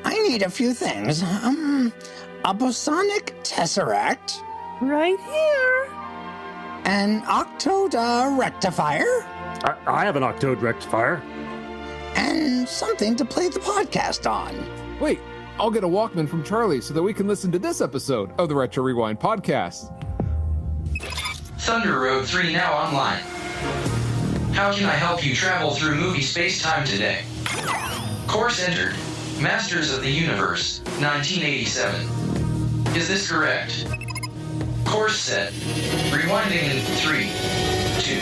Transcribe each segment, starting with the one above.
I need a few things. A bosonic tesseract. Right here. An octode rectifier. I have an octode rectifier. And something to play the podcast on. Wait, I'll get a Walkman from Charlie so that we can listen to this episode of the Retro Rewind podcast. Thunder Road 3 now online. How can I help you travel through movie space-time today? Course entered. Masters of the Universe, 1987. Is this correct? Course set. Rewinding in 3, 2,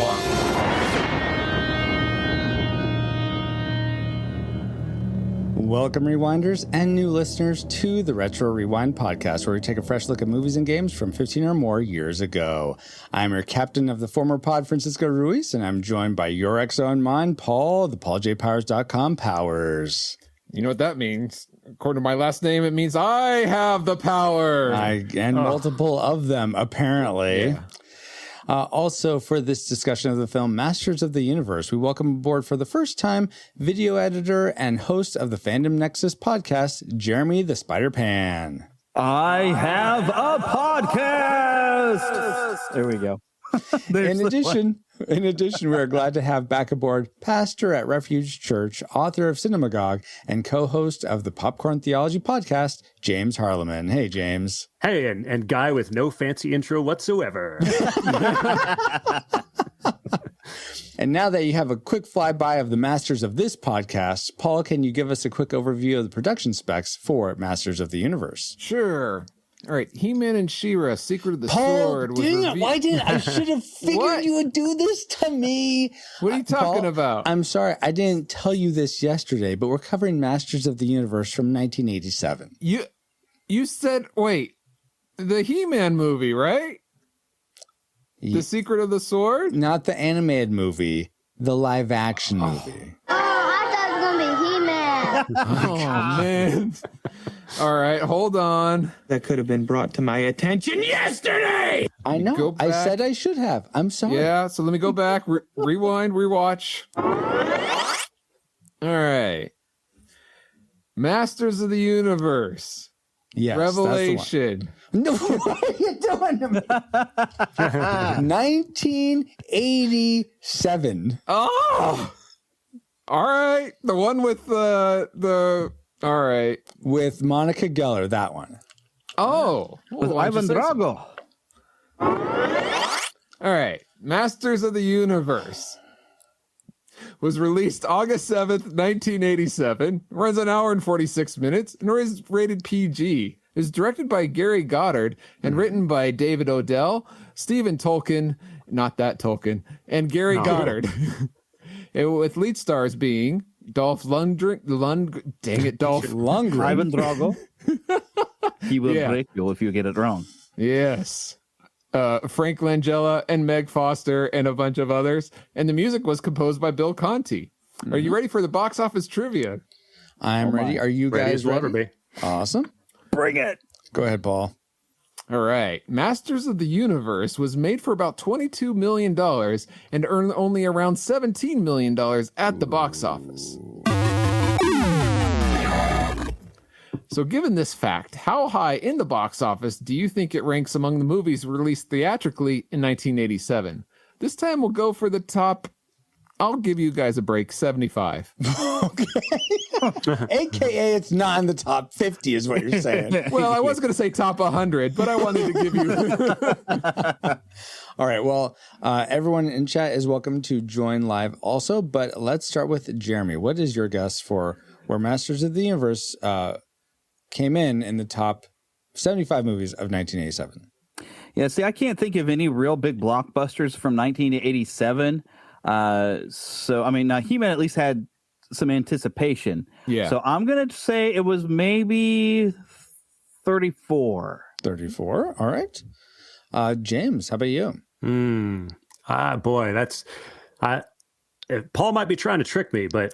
1. Welcome, Rewinders and new listeners, to the Retro Rewind podcast, where we take a fresh look at movies and games from 15 or more years ago. I'm your captain of the former pod, Francisco Ruiz, and I'm joined by your XO and mine, Paul, the PaulJPowers.com Powers. You know what that means? According to my last name, it means I have the power. Multiple of them, apparently. Yeah. Also, for this discussion of the film Masters of the Universe, we welcome aboard for the first time video editor and host of the Fandom Nexus podcast, Jeremy the Spider-Pan. I have a podcast. There we go. In addition, we are glad to have back aboard pastor at Refuge Church, author of Cinemagogue, and co-host of the Popcorn Theology podcast, James Harleman. Hey, James. Hey, and guy with no fancy intro whatsoever. And now that you have a quick flyby of the masters of this podcast, Paul, can you give us a quick overview of the production specs for Masters of the Universe? Sure. All right, He-Man and She-Ra, Secret of the Paul, Sword. dang it, why didn't I should have figured you would do this to me. What are you talking about? I'm sorry, I didn't tell you this yesterday, but we're covering Masters of the Universe from 1987. You said, wait, the He-Man movie, right? The Secret of the Sword? Not the animated movie, the live action movie. I thought it was gonna be He-Man. Oh, man. All right, hold on. That could have been brought to my attention yesterday. I know. I said I should have. I'm sorry. Yeah, so let me go back, rewind, rewatch. All right. Masters of the Universe. Yes, Revelation. No, what are you doing to me? 1987. Oh! All right. The one with the all right. With Monica Geller, that one. Oh. With Ivan Drago. All right. Masters of the Universe was released August 7th, 1987. Runs an hour and 46 minutes and is rated PG. Is directed by Gary Goddard and written by David Odell, Stephen Tolkien, not that Tolkien, and Gary Goddard. With lead stars being Dolph Lundgren. Ivan Drago. He will break you if you get it wrong. Yes. Frank Langella and Meg Foster and a bunch of others. And the music was composed by Bill Conti. Are you ready for the box office trivia? I'm ready. Are you guys ready? Awesome. Bring it. Go ahead, Paul. All right. Masters of the Universe was made for about $22 million and earned only around $17 million at the box office. So given this fact, how high in the box office do you think it ranks among the movies released theatrically in 1987? This time we'll go for the top, I'll give you guys a break, 75. Okay. AKA it's not in the top 50 is what you're saying. Well, I was going to say top 100, but I wanted to give you... All right. Well, everyone in chat is welcome to join live also, but let's start with Jeremy. What is your guess for where Masters of the Universe came in the top 75 movies of 1987? Yeah, see, I can't think of any real big blockbusters from 1987. So, I mean, He-Man at least had some anticipation. Yeah. So I'm going to say it was maybe 34. 34. All right. James, how about you? Boy, that's... Paul might be trying to trick me, but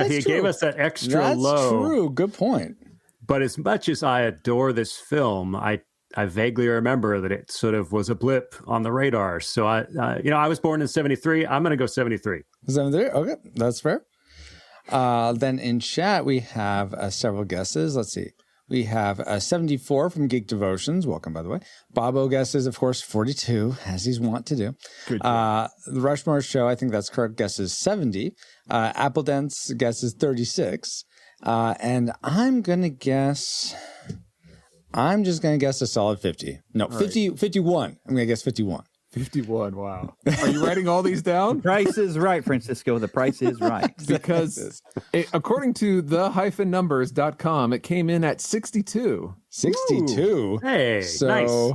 he gave us that extra low. That's true. Good point. But as much as I adore this film, I vaguely remember that it sort of was a blip on the radar. So I was born in 73. I'm going to go 73. 73. Okay, that's fair. Then in chat, we have several guesses. Let's see. We have 74 from Geek Devotions. Welcome, by the way. Bobo guesses, of course, 42, as he's wont to do. Good job. The Rushmore Show, I think that's correct, guesses 70. Apple Dents guesses 36. And I'm just going to guess a solid 50. No, 50, right. 51. I'm going to guess 51. 51, wow. Are you writing all these down? Price is right, Francisco. The price is right. Because according to the-numbers.com, it came in at 62. 62? Ooh. Hey, so nice.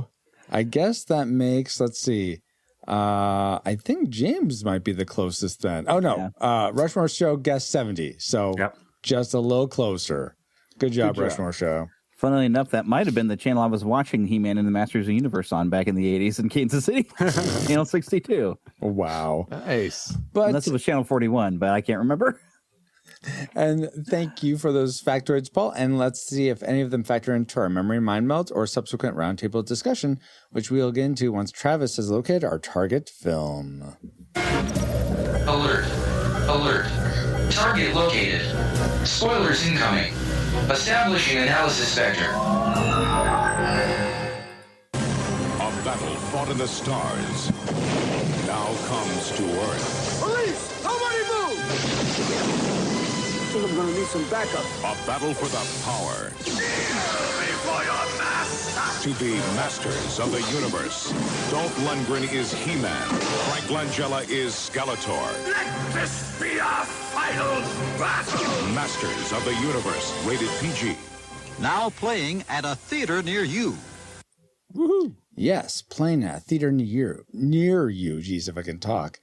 I guess that makes, let's see. I think James might be the closest then. Oh, no. Yeah. Rushmore Show guessed 70. So just a little closer. Good job, Rushmore Show. Funnily enough, that might have been the channel I was watching He-Man and the Masters of the Universe on back in the 80s in Kansas City. Channel 62. Wow. Nice. But unless it was Channel 41, but I can't remember. And thank you for those factoids, Paul. And let's see if any of them factor into our memory mind melt or subsequent roundtable discussion, which we'll get into once Travis has located our target film. Alert. Alert. Target located. Spoilers incoming. Establishing analysis vector. A battle fought in the stars now comes to Earth. Police! Somebody move! I think I'm gonna need some backup. A battle for the power. Before your master! To be masters of the universe. Dolph Lundgren is He-Man. Frank Langella is Skeletor. Let this be our final battle! Masters of the Universe, rated PG. Now playing at a theater near you. Woohoo! Yes, playing at a theater near you. Geez, if I can talk.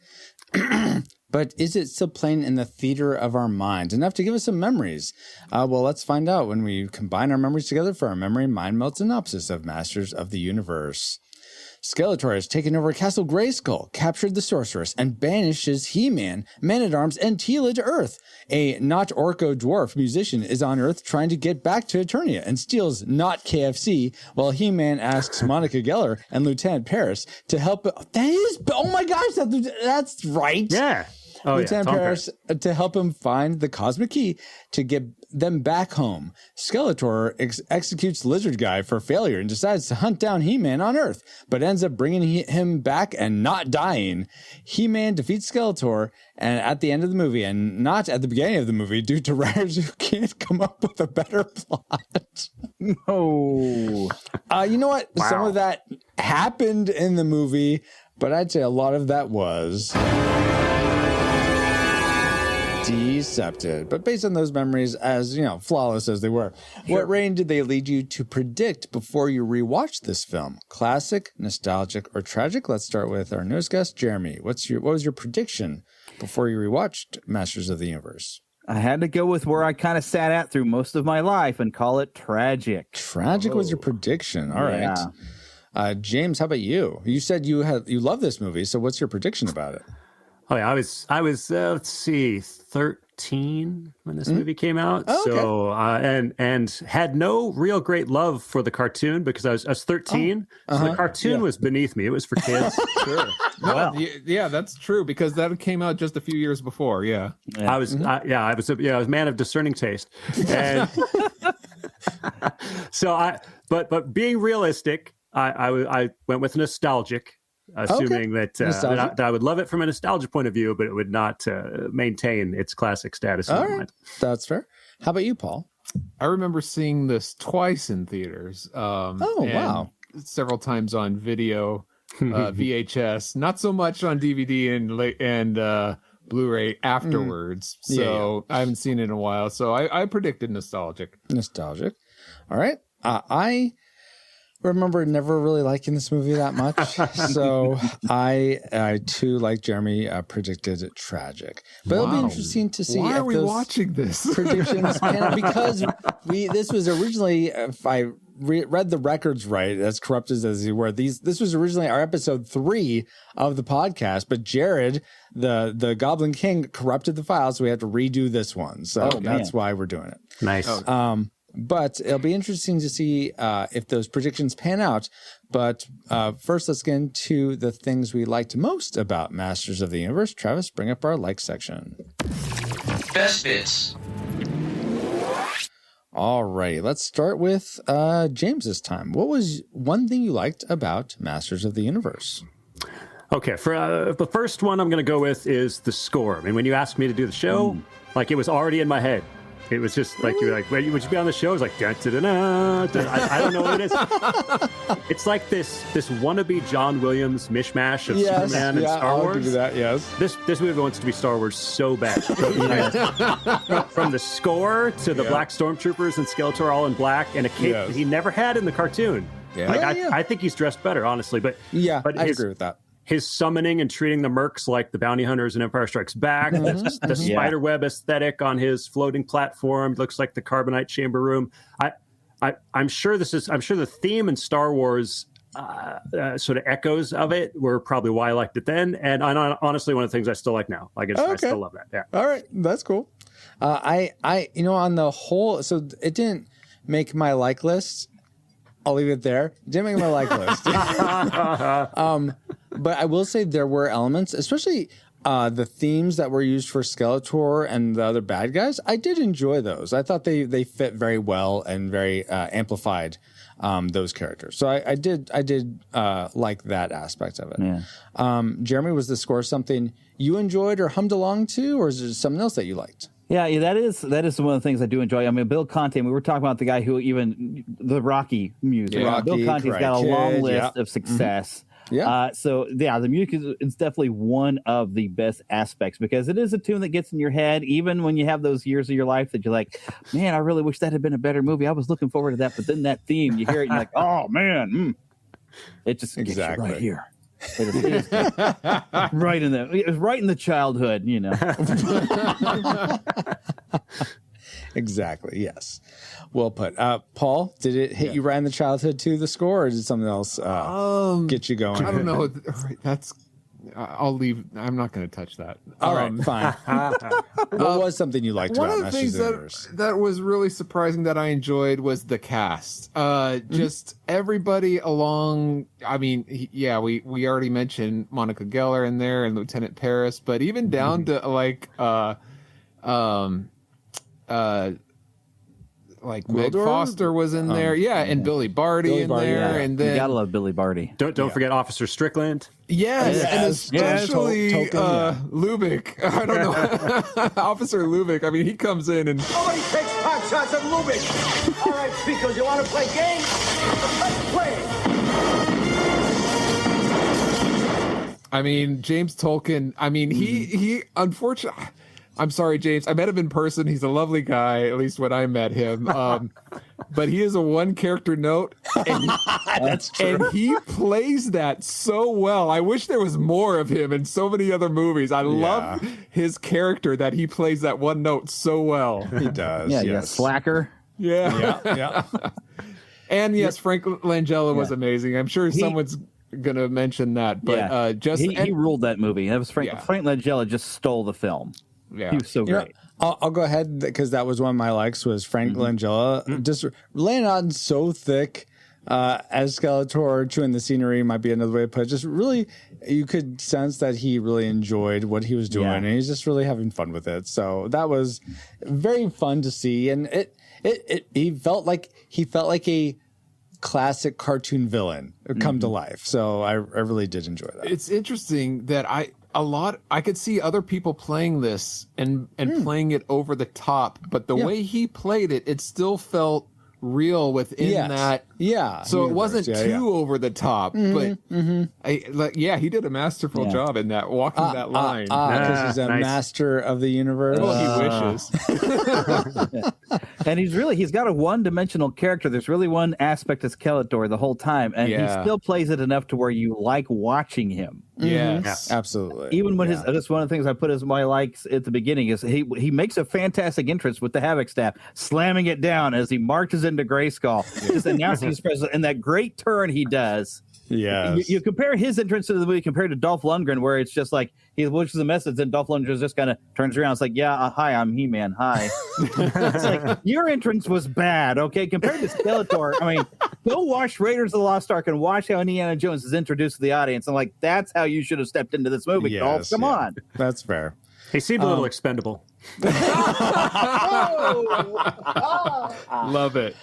But is it still playing in the theater of our minds? Enough to give us some memories? Well, let's find out when we combine our memories together for our memory mind melt synopsis of Masters of the Universe. Skeletor has taken over Castle Grayskull, captured the Sorceress, and banishes He-Man, Man-at-Arms, and Teela to Earth. A not-Orco dwarf musician is on Earth trying to get back to Eternia and steals not KFC, while He-Man asks Monica Geller and Lieutenant Paris to help. Oh my gosh, that's right. Yeah. Oh, Lieutenant Paris to help him find the cosmic key to get them back home. Skeletor executes Lizard Guy for failure and decides to hunt down He-Man on Earth, but ends up bringing him back and not dying. He-Man defeats Skeletor and at the end of the movie, and not at the beginning of the movie, due to writers who can't come up with a better plot. No. You know what? Wow. Some of that happened in the movie, but I'd say a lot of that was decepted. But based on those memories, as flawless as they were, what rating did they lead you to predict before you rewatched this film? Classic, nostalgic, or tragic? Let's start with our newest guest, Jeremy. What was your prediction before you rewatched Masters of the Universe? I had to go with where I kind of sat at through most of my life and call it tragic. Tragic was your prediction. All right. James, how about you? You said you love this movie, so what's your prediction about it? Oh yeah, I was let's see, 13 when this movie came out. Oh, okay. So and had no real great love for the cartoon because I was 13. So the cartoon was beneath me. It was for kids. Sure. No, yeah, that's true because that came out just a few years before. Yeah. I was I was a man of discerning taste. And so but being realistic, I went with nostalgic. Assuming that I would love it from a nostalgia point of view, but it would not maintain its classic status. All right. That's fair. How about you, Paul? I remember seeing this twice in theaters. Wow. Several times on video, VHS, not so much on DVD and Blu-ray afterwards. So I haven't seen it in a while. So I predicted nostalgic. Nostalgic. All right. I remember never really liking this movie that much. So I too, like Jeremy, predicted tragic. But it'll be interesting to see. Why are we watching this? Predictions pan out because this was originally, if I read the records right, as corrupted as they were, this was originally our episode 3 of the podcast, but Jared, the Goblin King, corrupted the file, so we have to redo this one. So that's why we're doing it. Nice. But it'll be interesting to see if those predictions pan out. But first, let's get into the things we liked most about Masters of the Universe. Travis, bring up our like section. Best bits. All right, let's start with James this time. What was one thing you liked about Masters of the Universe? Okay, for the first one I'm going to go with is the score. I mean, when you asked me to do the show, like it was already in my head. It was just like, you were like, would you be on the show? It was like, I don't know what it is. It's like this wannabe John Williams mishmash of Superman and Star Wars. I'll give you that, yes. This movie wants to be Star Wars so bad. From the score to the black stormtroopers and Skeletor all in black and a cape that he never had in the cartoon. Yeah. I think he's dressed better, honestly. But I agree with that. His summoning and treating the mercs like the bounty hunters in Empire Strikes Back, the spiderweb aesthetic on his floating platform looks like the carbonite chamber room. I'm sure the theme in Star Wars sort of echoes of it were probably why I liked it then, and honestly one of the things I still like now. I still love that. Yeah. All right, that's cool. On the whole, so it didn't make my like list. I'll leave it there. It didn't make my like list. But I will say there were elements, especially the themes that were used for Skeletor and the other bad guys. I did enjoy those. I thought they fit very well and very amplified those characters. So I did like that aspect of it. Yeah. Jeremy, was the score something you enjoyed or hummed along to, or is it something else that you liked? Yeah, that is one of the things I do enjoy. I mean, Bill Conti, we were talking about the guy who even the Rocky music. Yeah. Bill Conti's got a long list of success. Mm-hmm. The music is definitely one of the best aspects because it is a tune that gets in your head, even when you have those years of your life that you're like, man, I really wish that had been a better movie. I was looking forward to that, but then that theme, you hear it, and you're like, oh man, it just gets you right here. It is right in it was right in the childhood, you know. Exactly. Yes. Well put. Paul, did it hit you right in the childhood too, the score, or did something else get you going? I don't know. That's. I'll leave. I'm not going to touch that. All right, fine. What was something you liked about Masters of the Universe? That was really surprising that I enjoyed was the cast. Just everybody along. I mean, we already mentioned Monica Geller in there and Lieutenant Paris, but even down to like Meg Foster was in there, and Billy Barty in there, and then you gotta love Billy Barty. Don't forget Officer Strickland. Yes, and especially Lubick. I don't know, Officer Lubick. I mean, he comes in and nobody takes pot shots at Lubick. All right, speakers, you want to play games? Let's play. I mean, James Tolkien. I mean, he unfortunately. I'm sorry, James. I met him in person. He's a lovely guy, at least when I met him. But he is a one-character note, and that's true. And he plays that so well. I wish there was more of him in so many other movies. I love his character that he plays that one note so well. He does. Yeah, yes. Slacker. Yeah. And yes, Frank Langella was amazing. I'm sure someone's gonna mention that, but he ruled that movie. That was Frank Langella just stole the film. Yeah, he was so great. I'll go ahead because that was one of my likes. Was Frank Langella just laying on so thick as Skeletor, chewing the scenery might be another way to put it. Just really, you could sense that he really enjoyed what he was doing, and he's just really having fun with it. So that was very fun to see, and he felt like a classic cartoon villain come to life. So I really did enjoy that. It's interesting that I could see other people playing this and playing it over the top, but the way he played it, it still felt real within that. Yeah. So it wasn't too over the top, but he did a masterful job in that, walking that line. Because he's a master of the universe. Well, he wishes. And he's got a one-dimensional character. There's really one aspect of Skeletor the whole time, and he still plays it enough to where you like watching him. Yes, absolutely. Even when that's one of the things I put as my likes at the beginning is he makes a fantastic entrance with the Havoc staff, slamming it down as he marches into Grayskull, just announcing his presence, and that great turn he does. Yeah, you compare his entrance to the movie compared to Dolph Lundgren, where it's just like he pushes a message, and Dolph Lundgren just kind of turns around. It's like, hi, I'm He-Man. Hi. It's like your entrance was bad. Okay, compared to Skeletor, I mean, go watch Raiders of the Lost Ark and watch how Indiana Jones is introduced to the audience. I'm like, that's how you should have stepped into this movie. Dolph, come on. That's fair. He seemed a little expendable. Love it.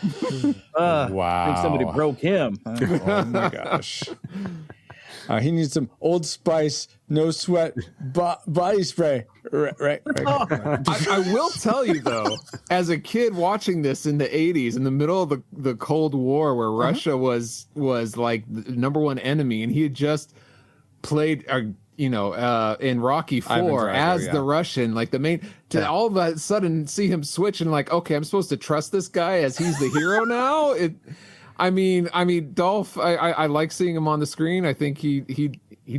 Wow. I think somebody broke him. Oh my gosh. He needs some Old Spice, no sweat body spray. Right. I will tell you though, as a kid watching this in the 80s, in the middle of the Cold War, where Russia was like the number one enemy, and he had just played, in Rocky IV as the Russian, like the main. To all of a sudden see him switch and like, okay, I'm supposed to trust this guy as he's the hero now. I mean, Dolph. I like seeing him on the screen. I think he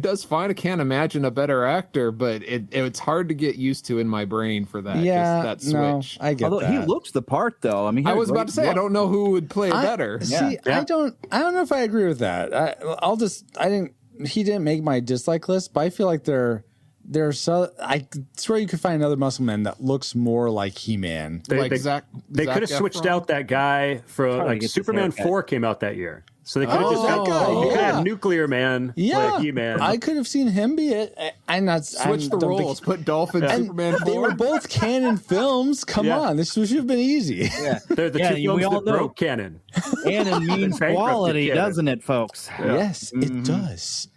does fine. I can't imagine a better actor, but it's hard to get used to in my brain for that. Yeah, that switch. No, I get that. He looks the part, though. I mean, I was about to say, I don't know who would play better. See, I don't know if I agree with that. He didn't make my dislike list, but I feel like I swear you could find another muscle man that looks more like He-Man. They could have switched out that guy from Superman 4 came out that year. So they could have just got Nuclear Man play He-Man. I could have seen him be it. Switch the roles. Put Dolph in Superman 4. They were both canon films. Come on. This should have been easy. Yeah. They're the two films that broke canon. Canon means quality, doesn't it, folks? Yeah. Yes, it does.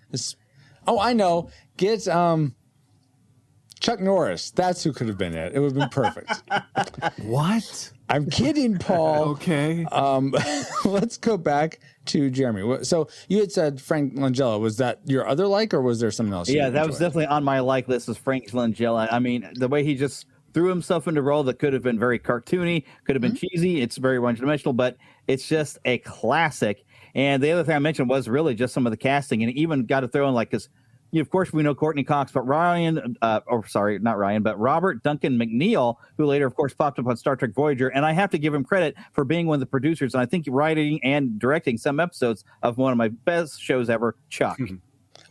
I know. Get Chuck Norris. That's who could have been it. It would have been perfect. What? I'm kidding, Paul. Okay. Let's go back to Jeremy. So you had said Frank Langella. Was that your other like, or was there something else? Yeah, that was definitely on my like list. Was Frank Langella. I mean, the way he just threw himself into a role that could have been very cartoony, could have been cheesy. It's very one-dimensional, but it's just a classic. And the other thing I mentioned was really just some of the casting, and even got to throw in because. Of course, we know Courtney Cox, but Robert Duncan McNeil, who later, of course, popped up on Star Trek Voyager. And I have to give him credit for being one of the producers, and I think writing and directing some episodes of one of my best shows ever, Chuck.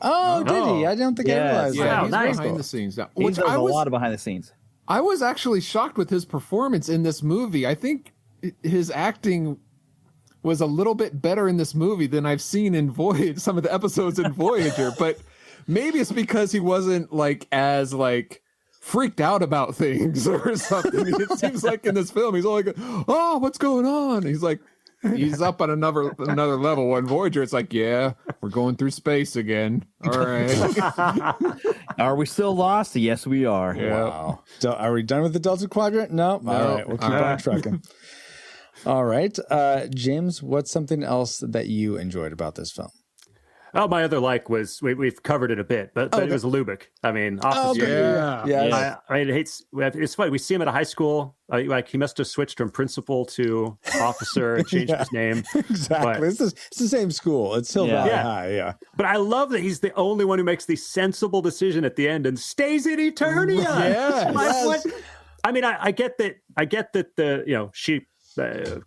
Oh, did he? I don't think I realized that. Yeah, he's behind the scenes now. He does a lot of behind the scenes. I was actually shocked with his performance in this movie. I think his acting was a little bit better in this movie than I've seen in some of the episodes in Voyager, but maybe it's because he wasn't as freaked out about things or something. It seems like in this film, he's all like, "Oh, what's going on?" He's like, he's up on another level. When Voyager, it's like, "Yeah, we're going through space again. All right." Are we still lost? Yes, we are. Yeah. Wow. So are we done with the Delta Quadrant? No. All right, we'll keep on trucking. All right, James, what's something else that you enjoyed about this film? Oh, my other like was we've covered it a bit, but it was Lubick. I mean, it's funny. We see him at a high school. He must have switched from principal to officer and changed his name. Exactly. But, it's the same school. It's Hill Valley High. Yeah. But I love that he's the only one who makes the sensible decision at the end and stays in Eternia. Yes. I mean, I get that. She.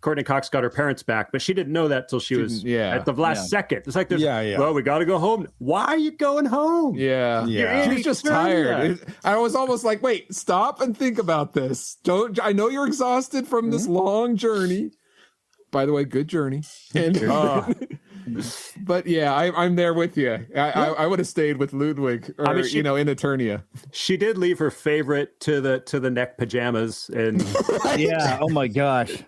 Courtney Cox got her parents back, but she didn't know that till she was at the last second. It's like, well, we got to go home. Why are you going home? Yeah. She was just tired. I was almost like, wait, stop and think about this. I know you're exhausted from this long journey. By the way, good journey. And, but yeah, I'm there with you. I would have stayed with Ludwig or in Eternia. She did leave her favorite to the neck pajamas and oh my gosh.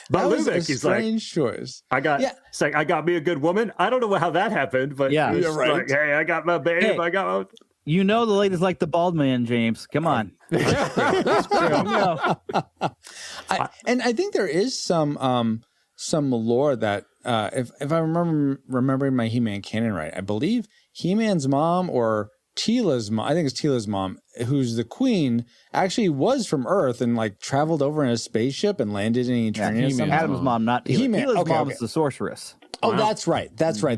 But that was Ludwig, a strange choice. I got me a good woman. I don't know how that happened, but you're right. Like, hey, I got my babe. Hey, I got my... You know the ladies like the bald man, James. Come on. And I think there is some lore that if I remembering my He-Man canon right, I believe He-Man's mom or Teela's mom, I think it's Teela's mom, who's the queen, actually was from Earth and traveled over in a spaceship and landed in Eternia. Adam's mom, not Teela. Teela's mom is the sorceress. Oh, wow. That's right. That's right.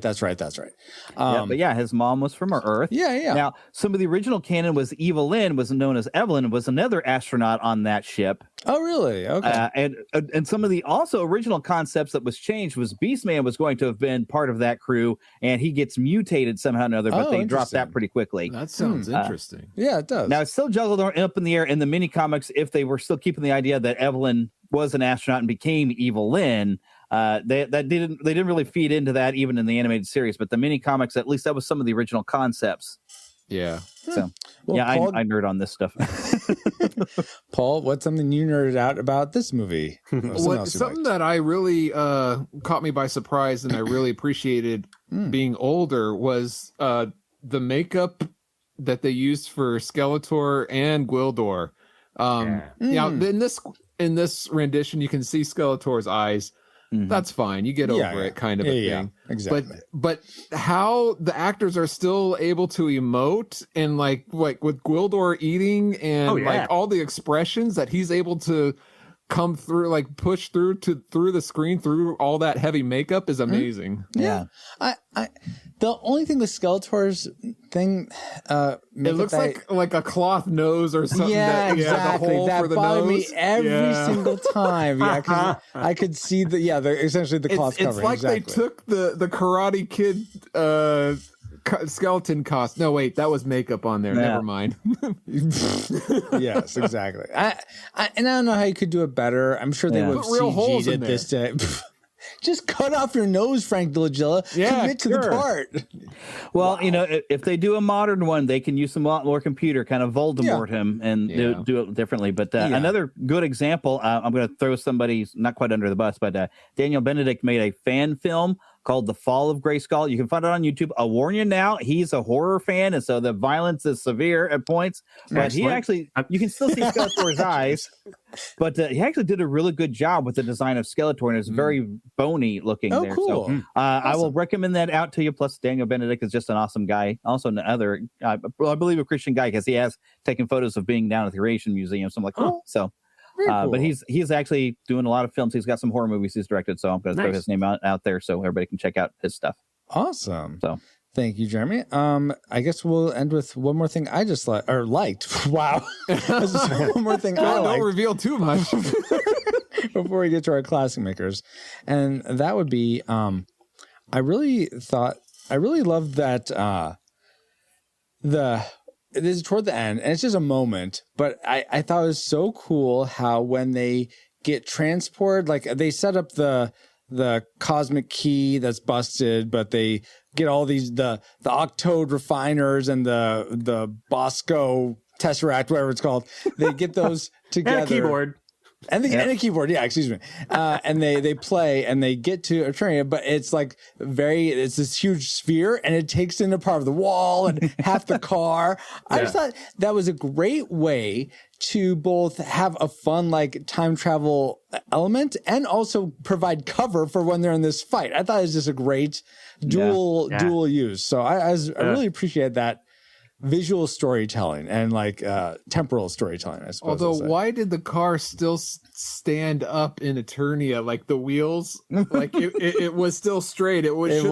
But his mom was from Earth. Yeah. Now, some of the original canon was Evelyn, was known as Evelyn, was another astronaut on that ship. Oh, really? Okay. And some of the also original concepts that was changed was Beastman was going to have been part of that crew, and he gets mutated somehow or another, but they dropped that pretty quickly. That sounds interesting. Yeah, it does. Now, it's still juggled up in the air in the mini comics if they were still keeping the idea that Evelyn was an astronaut and became Evelyn. They didn't really feed into that even in the animated series, but the mini comics, at least that was some of the original concepts. Yeah. So Paul, I nerd on this stuff. Paul, what's something you nerded out about this movie? Something that I really caught me by surprise and I really appreciated being older was the makeup that they used for Skeletor and Gwildor. In this rendition, you can see Skeletor's eyes. Mm-hmm. That's fine. You get over it, kind of a thing. Yeah, exactly. But how the actors are still able to emote and like with Gwildor eating and like all the expressions that he's able to come through, like push through the screen through all that heavy makeup is amazing. Yeah. I the only thing with Skeletor's thing, it looks like a cloth nose or something. Yeah, exactly. The hole that for the bothered nose. me every single time. Yeah, because I could see essentially the cloth covering. It's like they took the Karate Kid skeleton cost. No, wait, that was makeup on there. Never mind. Yes, exactly. I don't know how you could do it better. I'm sure they would have CG'd it this day. Just cut off your nose, Frank Delagilla. Commit to the part. Well, if they do a modern one, they can use some lot more computer, kind of Voldemort him and do it differently. But another good example, I'm going to throw somebody not quite under the bus, but Daniel Benedict made a fan film called The Fall of Grayskull. You can find it on YouTube. I'll warn you now, he's a horror fan, and so the violence is severe at points. But he actually, you can still see Skeletor's eyes, but he actually did a really good job with the design of Skeletor, and it's very bony looking there. Cool. So I will recommend that out to you. Plus, Daniel Benedict is just an awesome guy. Also, another, I believe, a Christian guy, because he has taken photos of being down at the Creation Museum. So I'm like, cool. So. Cool. But he's actually doing a lot of films. He's got some horror movies he's directed, so I'm going to throw his name out there so everybody can check out his stuff. Awesome. So thank you, Jeremy. I guess we'll end with one more thing I just liked. Wow. One more thing I liked. Don't reveal too much before we get to our classic makers, and that would be I really loved that it is toward the end, and it's just a moment, but I thought it was so cool how when they get transported, like they set up the cosmic key that's busted, but they get all these the Octode refiners and the Bosco Tesseract, whatever it's called. They get those together. And a keyboard. And a keyboard, excuse me. And they play and they get to Eternia, but it's like it's this huge sphere and it takes in a part of the wall and half the car. I just thought that was a great way to both have a fun like time travel element and also provide cover for when they're in this fight. I thought it was just a great dual use. So I really appreciate that. Visual storytelling and like temporal storytelling, I suppose. Although, why did the car still stand up in Eternia? Like the wheels, like it was still straight. It was.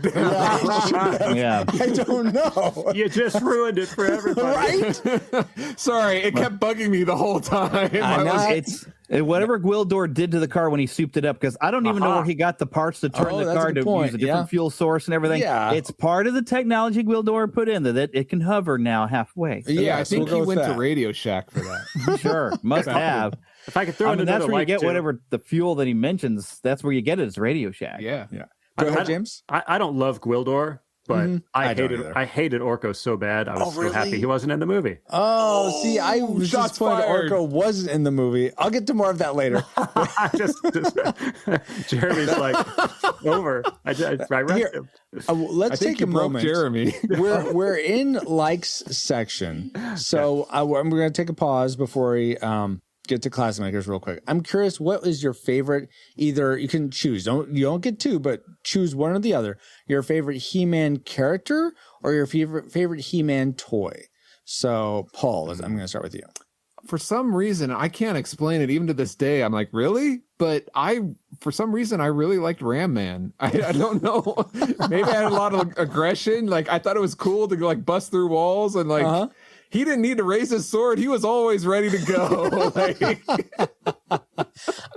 Yeah, I don't know. You just ruined it for everybody, right? Sorry, it kept bugging me the whole time. It's whatever Gwildor did to the car when he souped it up, because I don't even know where he got the parts to turn the car to use a different fuel source and everything. Yeah. It's part of the technology Gwildor put in that it can hover now halfway. So I think he went to Radio Shack for that. Sure, must have. If I could throw in that's where you get whatever the fuel that he mentions. That's where you get it. Is Radio Shack. Yeah. Go ahead, James. I don't love Gwildor. But I hated Orko so bad. I was so happy he wasn't in the movie. Oh, see, I was just disappointed Orko wasn't in the movie. I'll get to more of that later. Jeremy's like over. I read him. Let's take a moment. Jeremy. we're in likes section, so we're going to take a pause before we get to classic makers real quick. I'm curious, what is your favorite? Either you can choose. You don't get two, but choose one or the other. Your favorite He-Man character or your favorite He-Man toy. So, Paul, I'm going to start with you. For some reason, I can't explain it even to this day. I'm like, really? But for some reason, I really liked Ram Man. I don't know. Maybe I had a lot of aggression. Like, I thought it was cool to like bust through walls and like. He didn't need to raise his sword. He was always ready to go.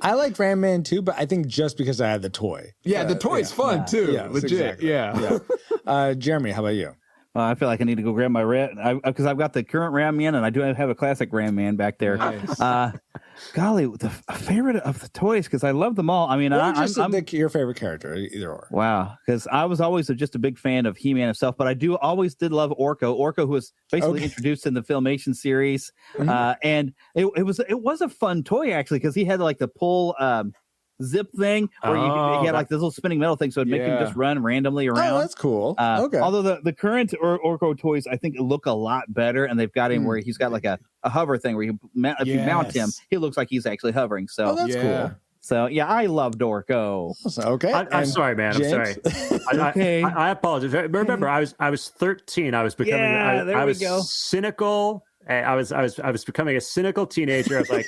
I liked Ram Man too, but I think just because I had the toy. Yeah, the toy's fun too. Yes, legit. Exactly. Yeah. Jeremy, how about you? I feel like I need to go grab my Ram because I've got the current Ram Man and I do have a classic Ram Man back there. Nice. Golly, the favorite of the toys because I love them all. I mean, I'm your favorite character, either or. Wow, because I was always just a big fan of He-Man himself, but I always did love Orko. Orko, who was basically introduced in the Filmation series, and it was a fun toy actually because he had like the pull. Zip thing where he had like this little spinning metal thing, so it'd make him just run randomly around. Oh, that's cool. Okay. Although the current Orko toys, I think look a lot better, and they've got him where he's got like a hover thing where if you mount him, he looks like he's actually hovering. So that's cool. So yeah, I loved Orko. Okay, I'm sorry, man. James? I'm sorry. Okay. I apologize. Remember, I was 13. I was becoming. I was cynical. I was becoming a cynical teenager. I was like.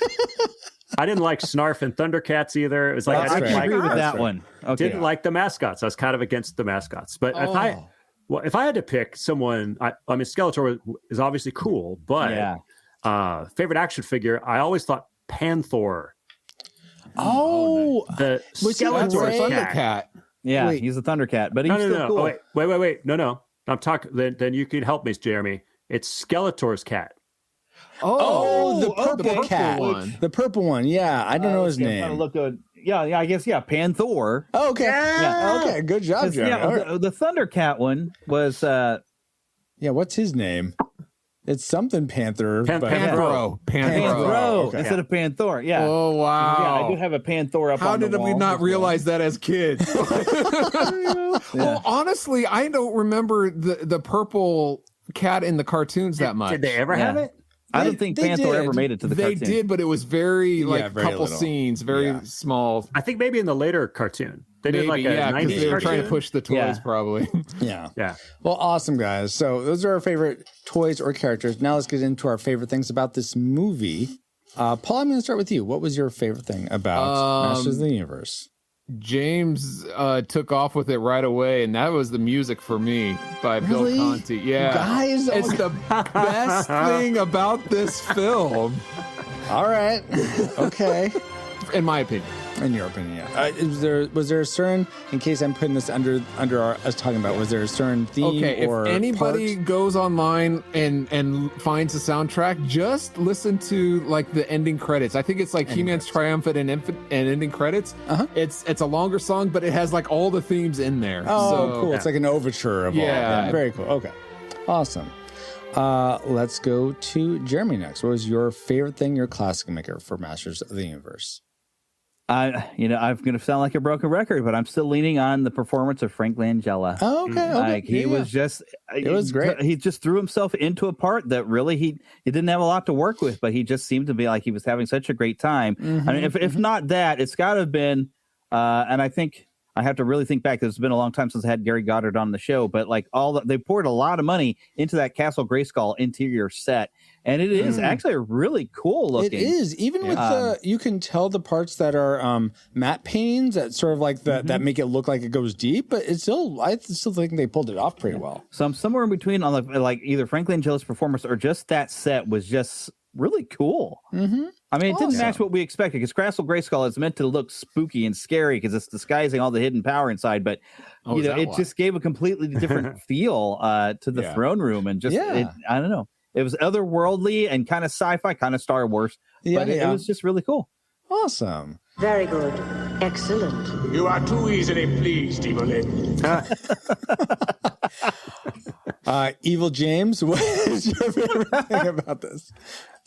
I didn't like Snarf and Thundercats either. It was like I can agree with that one. Okay. Didn't like the mascots. I was kind of against the mascots. But if I had to pick someone, I mean, Skeletor is obviously cool, but favorite action figure, I always thought Panther. The Skeletor cat. Yeah, he's a Thundercat, but he's still cool. Oh, wait. No. I'm talking. Then you can help me, Jeremy. It's Skeletor's cat. The purple cat one. The purple one. Yeah, I don't know his name. Look good. Yeah, I guess Panther. Oh, okay. Yeah. Okay. Good job, Jeremy. Yeah, the Thundercat one was. What's his name? It's something Panther. Panthro. Okay. Instead of Panther. Yeah. Oh wow. Yeah, I do have a Panther up. How on the did wall we not realize that as kids? Well, honestly, I don't remember the purple cat in the cartoons that much. Did they ever have it? I don't think Panther ever made it to the cartoon. They did, but it was very very couple little. scenes, very small. I think maybe in the later cartoon. They did like a 90s they were cartoon. trying to push the toys probably. Yeah. Yeah. Well, awesome, guys. So those are our favorite toys or characters. Now let's get into our favorite things about this movie. Paul, I'm going to start with you. What was your favorite thing about Masters of the Universe? James took off with it right away, and that was the music for me by Bill Conti. Yeah, guys, it's the best thing about this film. All right, okay. In my opinion. In your opinion, yeah. Was there a certain, in case I'm putting this under us talking about, was there a certain theme or if anybody goes online and finds the soundtrack, just listen to like the ending credits. I think it's like He-Man's Triumphant and ending credits. It's a longer song, but it has like all the themes in there. Oh, cool. It's like an overture of all. Yeah, very cool. Okay. Awesome. Let's go to Jeremy next. What was your favorite thing, your classic maker for Masters of the Universe? I'm going to sound like a broken record, but I'm still leaning on the performance of Frank Langella. Oh, okay. Like he was just, it was great. He just threw himself into a part that really he didn't have a lot to work with, but he just seemed to be like he was having such a great time. I mean, if not that, it's got to have been, and I think I have to really think back. It's been a long time since I had Gary Goddard on the show, but like they poured a lot of money into that Castle Grayskull interior set. And it is actually a really cool looking. It is. Even with you can tell the parts that are matte paintings that sort of like that make it look like it goes deep, but I still think they pulled it off pretty well. So I'm somewhere in between on like either Frank Langella's performance or just that set was just really cool. I mean, it didn't match what we expected because Castle Grayskull is meant to look spooky and scary because it's disguising all the hidden power inside, but it just gave a completely different feel to the throne room and just I don't know. It was otherworldly and kind of sci-fi, kind of Star Wars, but it was just really cool. Awesome. Very good. Excellent. You are too easily pleased, Evelyn. Evil James, what is your favorite thing about this?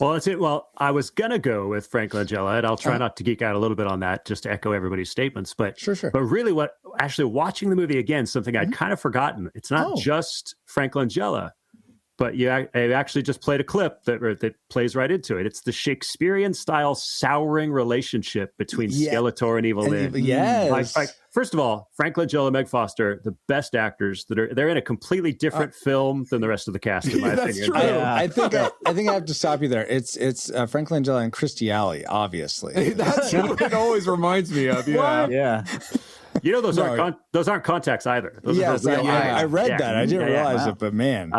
Well, I was going to go with Frank Langella, and I'll try not to geek out a little bit on that just to echo everybody's statements. But sure. But really, watching the movie again, something I'd kind of forgotten. It's not just Frank Langella. But I actually just played a clip that plays right into it. It's the Shakespearean-style souring relationship between Skeletor and Evelyn. Yes. Like, first of all, Frank Langella, Meg Foster, the best actors they're in a completely different film than the rest of the cast, in my that's opinion. True. I think I have to stop you there. It's Frank Langella and Christy Alley, obviously. That's what it always reminds me of. Yeah. You know, those aren't contacts either. I read that. I didn't realize it, but man.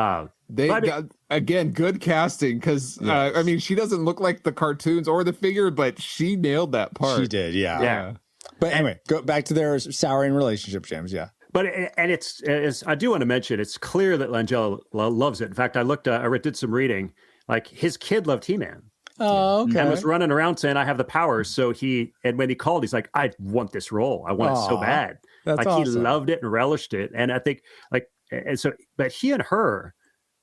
Again, good casting because I mean, she doesn't look like the cartoons or the figure, but she nailed that part. She did, yeah. But anyway, go back to their souring relationship, James. Yeah. But it's I do want to mention, it's clear that Langella loves it. In fact, I did some reading. Like, his kid loved He-Man. Oh, okay. And was running around saying, I have the power. So when he called, he's like, I want this role. I want it so bad. That's awesome. He loved it and relished it. And I think but he and her,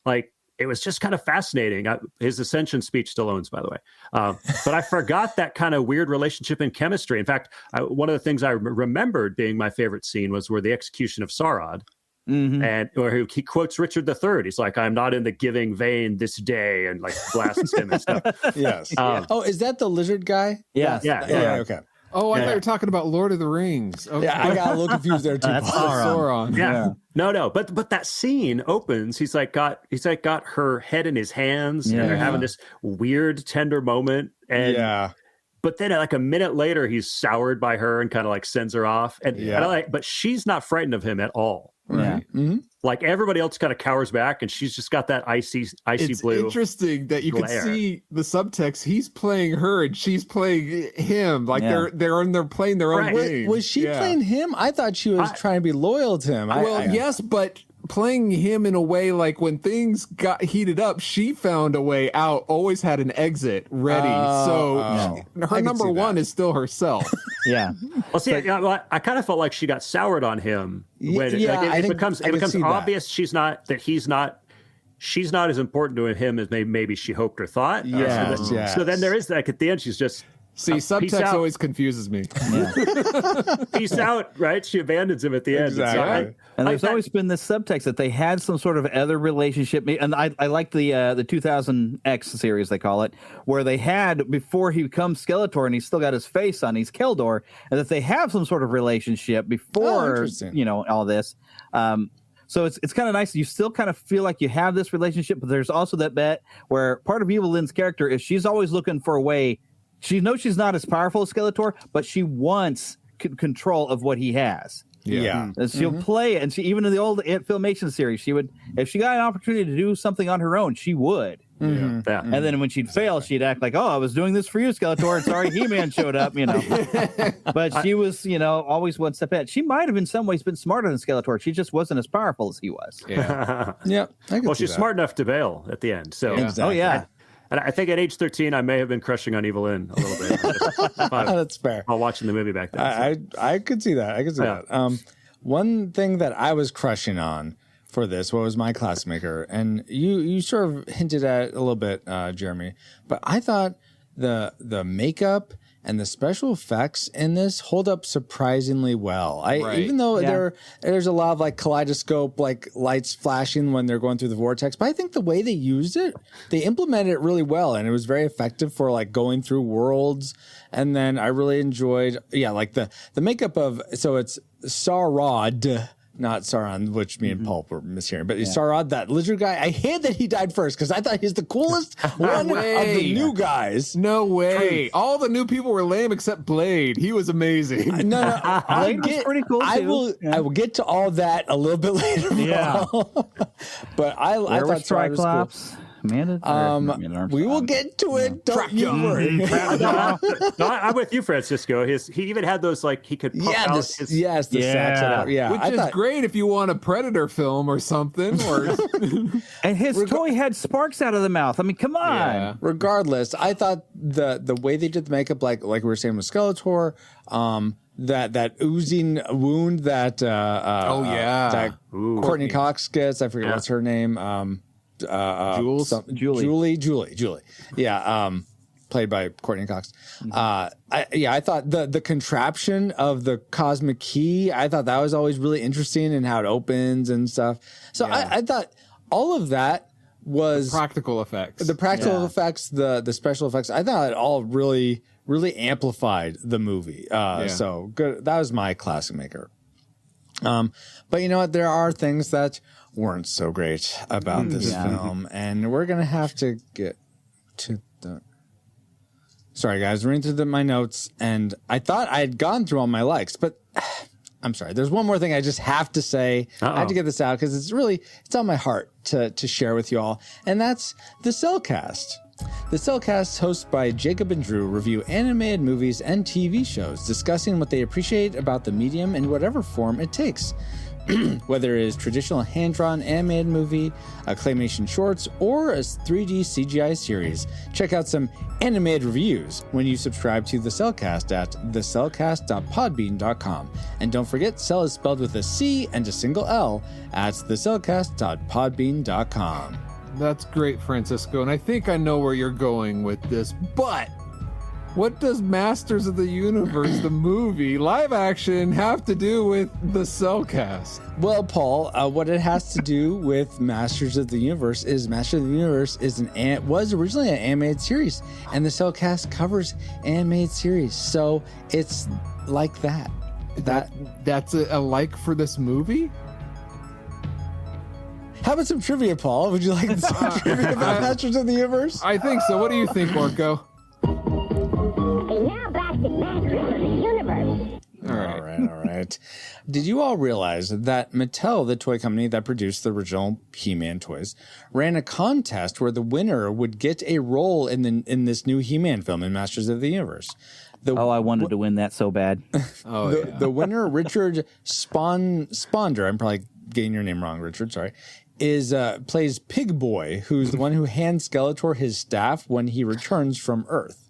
like, it was just kind of fascinating. His Ascension speech still owns, by the way. But I forgot that kind of weird relationship and chemistry. In fact, one of the things I remembered being my favorite scene was where the execution of Sarad. Mm-hmm. And where he quotes Richard III. He's like, I'm not in the giving vein this day, and like blasts him and stuff. Yes. Is that the lizard guy? Yes. Yeah. Okay. Oh, I thought you were talking about Lord of the Rings. Okay. Yeah, I got a little confused there too. That's Sauron. Yeah. No. But that scene opens. He's got her head in his hands, and they're having this weird, tender moment. And but then, like a minute later, he's soured by her and kind of like sends her off. But she's not frightened of him at all. Right. Yeah. Mm-hmm. Like, everybody else kind of cowers back, and she's just got that icy it's blue. It's interesting that you glare. can see the subtext. He's playing her and she's playing him. Like they're playing their own game. Was she playing him? I thought she was trying to be loyal to him. Yes, but playing him in a way like when things got heated up, she found a way out, always had an exit ready. Her number one is still herself. Yeah. Well, see, I kind of felt like she got soured on him when it becomes obvious she's not as important to him as maybe she hoped or thought. Yes. So then there is that at the end. She's just subtext always confuses me. Peace out, right? She abandons him at the end. Exactly. And there's always been this subtext that they had some sort of other relationship. And I like the 2000X series, they call it, where they had, before he becomes Skeletor and he's still got his face on, he's Keldor, and that they have some sort of relationship before, all this. So it's kind of nice. You still kind of feel like you have this relationship, but there's also that bet where part of Evelyn's character is she's always looking for a way. She knows she's not as powerful as Skeletor, but she wants control of what he has. Yeah. And she'll play it. And she, even in the old Filmation series, she would, if she got an opportunity to do something on her own, she would. Mm-hmm. Yeah. And then when she'd fail, she'd act like, oh, I was doing this for you, Skeletor. And sorry, He-Man showed up, But she was, always one step ahead. She might have in some ways been smarter than Skeletor. She just wasn't as powerful as he was. Yeah. Well, she's smart enough to bail at the end. So Exactly. Oh, yeah. And I think at age 13, I may have been crushing on Evelyn a little bit. That's fair. While watching the movie back then. I could see that. That. One thing that I was crushing on for this, what was my classmaker, and you sort of hinted at it a little bit, Jeremy, but I thought the makeup and the special effects in this hold up surprisingly well. Even though there's a lot of like kaleidoscope, like lights flashing when they're going through the vortex, but I think the way they used it, they implemented it really well, and it was very effective for like going through worlds. And then I really enjoyed, like the makeup of, so it's Sarad, not Sauron, which me and Pulp were mishearing, but Sarad, that lizard guy. I hate that he died first because I thought he's the coolest one of the new guys. No way! All the new people were lame except Blade. He was amazing. No, Blade was pretty cool too. I will get to all that a little bit later. But I thought Sarad was cool. We will get to it. Don't you worry. I'm with you, Francisco. He even had those, like, he could pump out his... Yes, the sacks out. Yeah. Which is great if you want a Predator film or something. And his toy had sparks out of the mouth. I mean, come on. Yeah. Regardless, I thought the way they did the makeup, like we were saying with Skeletor, that oozing wound that that Courtney Cox gets. I forget what's her name. Julie. Yeah. Played by Courtney Cox. I thought the contraption of the cosmic key, I thought that was always really interesting and how it opens and stuff. So I thought all of that was the practical effects. The practical effects, the special effects, I thought it all really, really amplified the movie. So good. That was my classic maker. But you know what? There are things that weren't so great about this film, and we're gonna have to get to the. Sorry, guys, reading through my notes, and I thought I had gone through all my likes, but I'm sorry. There's one more thing I just have to say. I have to get this out because it's on my heart to share with you all, and that's the Cellcast. The Cellcast, hosted by Jacob and Drew, review animated movies and TV shows, discussing what they appreciate about the medium in whatever form it takes. Whether it is traditional hand-drawn animated movie, a claymation shorts, or a 3D CGI series, check out some animated reviews when you subscribe to The Cellcast at thecellcast.podbean.com. And don't forget, Cell is spelled with a C and a single L at thecellcast.podbean.com. That's great, Francisco, and I think I know where you're going with this, but what does Masters of the Universe, the movie, live action, have to do with the Cellcast? Well, Paul, what it has to do with Masters of the Universe is Masters of the Universe was originally an animated series, and the Cellcast covers animated series, so it's like that. That's a like for this movie? How about some trivia, Paul? Would you like some trivia about Masters of the Universe? I think so. What do you think, Orko? Now back to Masters of the Universe. All right. Did you all realize that Mattel, the toy company that produced the original He-Man toys, ran a contest where the winner would get a role in this new He-Man film in Masters of the Universe? I wanted to win that so bad. The winner, Richard Sponder, I'm probably getting your name wrong, Richard, sorry, plays Pig Boy, who's the one who hands Skeletor his staff when he returns from Earth.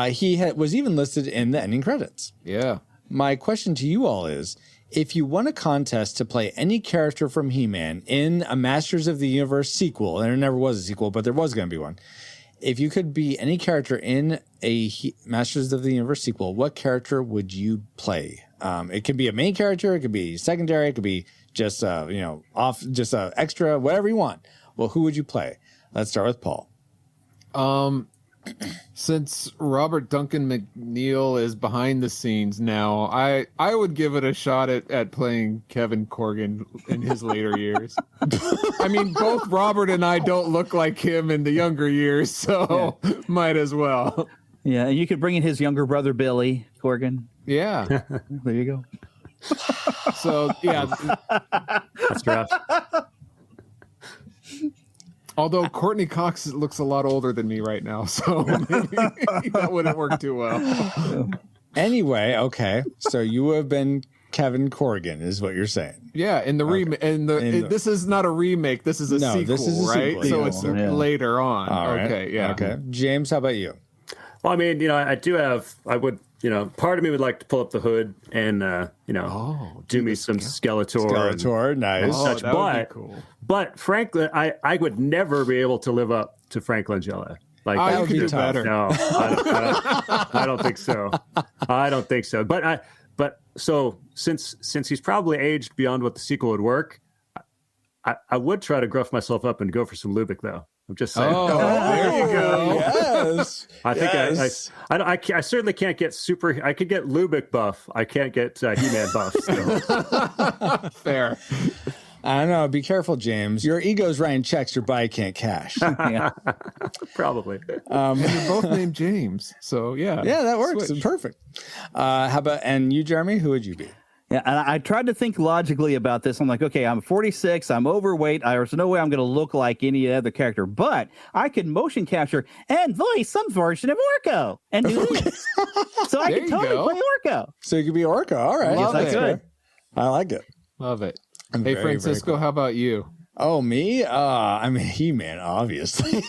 He was even listed in the ending credits. Yeah. My question to you all is, if you won a contest to play any character from He-Man in a Masters of the Universe sequel, and there never was a sequel, but there was going to be one. If you could be any character in a Masters of the Universe sequel, what character would you play? It could be a main character, it could be secondary, it could be just extra, whatever you want. Well, who would you play? Let's start with Paul. Since Robert Duncan McNeil is behind the scenes now, I would give it a shot at playing Kevin Corrigan in his later years. I mean, both Robert and I don't look like him in the younger years, so might as well. Yeah, and you could bring in his younger brother, Billy Corrigan. Yeah. There you go. So, yeah. That's rough. Although Courtney Cox looks a lot older than me right now, so maybe that wouldn't work too well. Anyway, okay. So you would have been Kevin Corrigan, is what you're saying. Yeah, in the remake, this is not a remake. This is a sequel, this is a right? sequel. So it's later on. All right. Okay, yeah. Okay, James, how about you? Well, I mean, I would, part of me would like to pull up the hood and, do me some Skeletor. Skeletor, nice. Such, that would be cool. But frankly, I would never be able to live up to Frank Langella. Like, that would be better. No, I don't think so. I don't think so. But since he's probably aged beyond what the sequel would work, I would try to gruff myself up and go for some Lubick, though. I'm just saying. Oh, there you go. Yes. I think I certainly can't get super. I could get Lubick buff. I can't get He-Man buff still. Fair. I don't know. Be careful, James. Your ego's writing checks your body can't cash. Probably. And you're both named James, so yeah. Yeah, that works. Switch. Perfect. And you, Jeremy? Who would you be? Yeah, and I tried to think logically about this. I'm like, okay, I'm 46, I'm overweight. There's no way I'm going to look like any other character, but I can motion capture and voice some version of Orko and do this. So I can totally play Orko. So you could be Orko. All right. Love That's it. good. I like it. Love it. I'm Hey, very, Francisco, very cool. how about you? Oh, me? I mean, He-Man, obviously.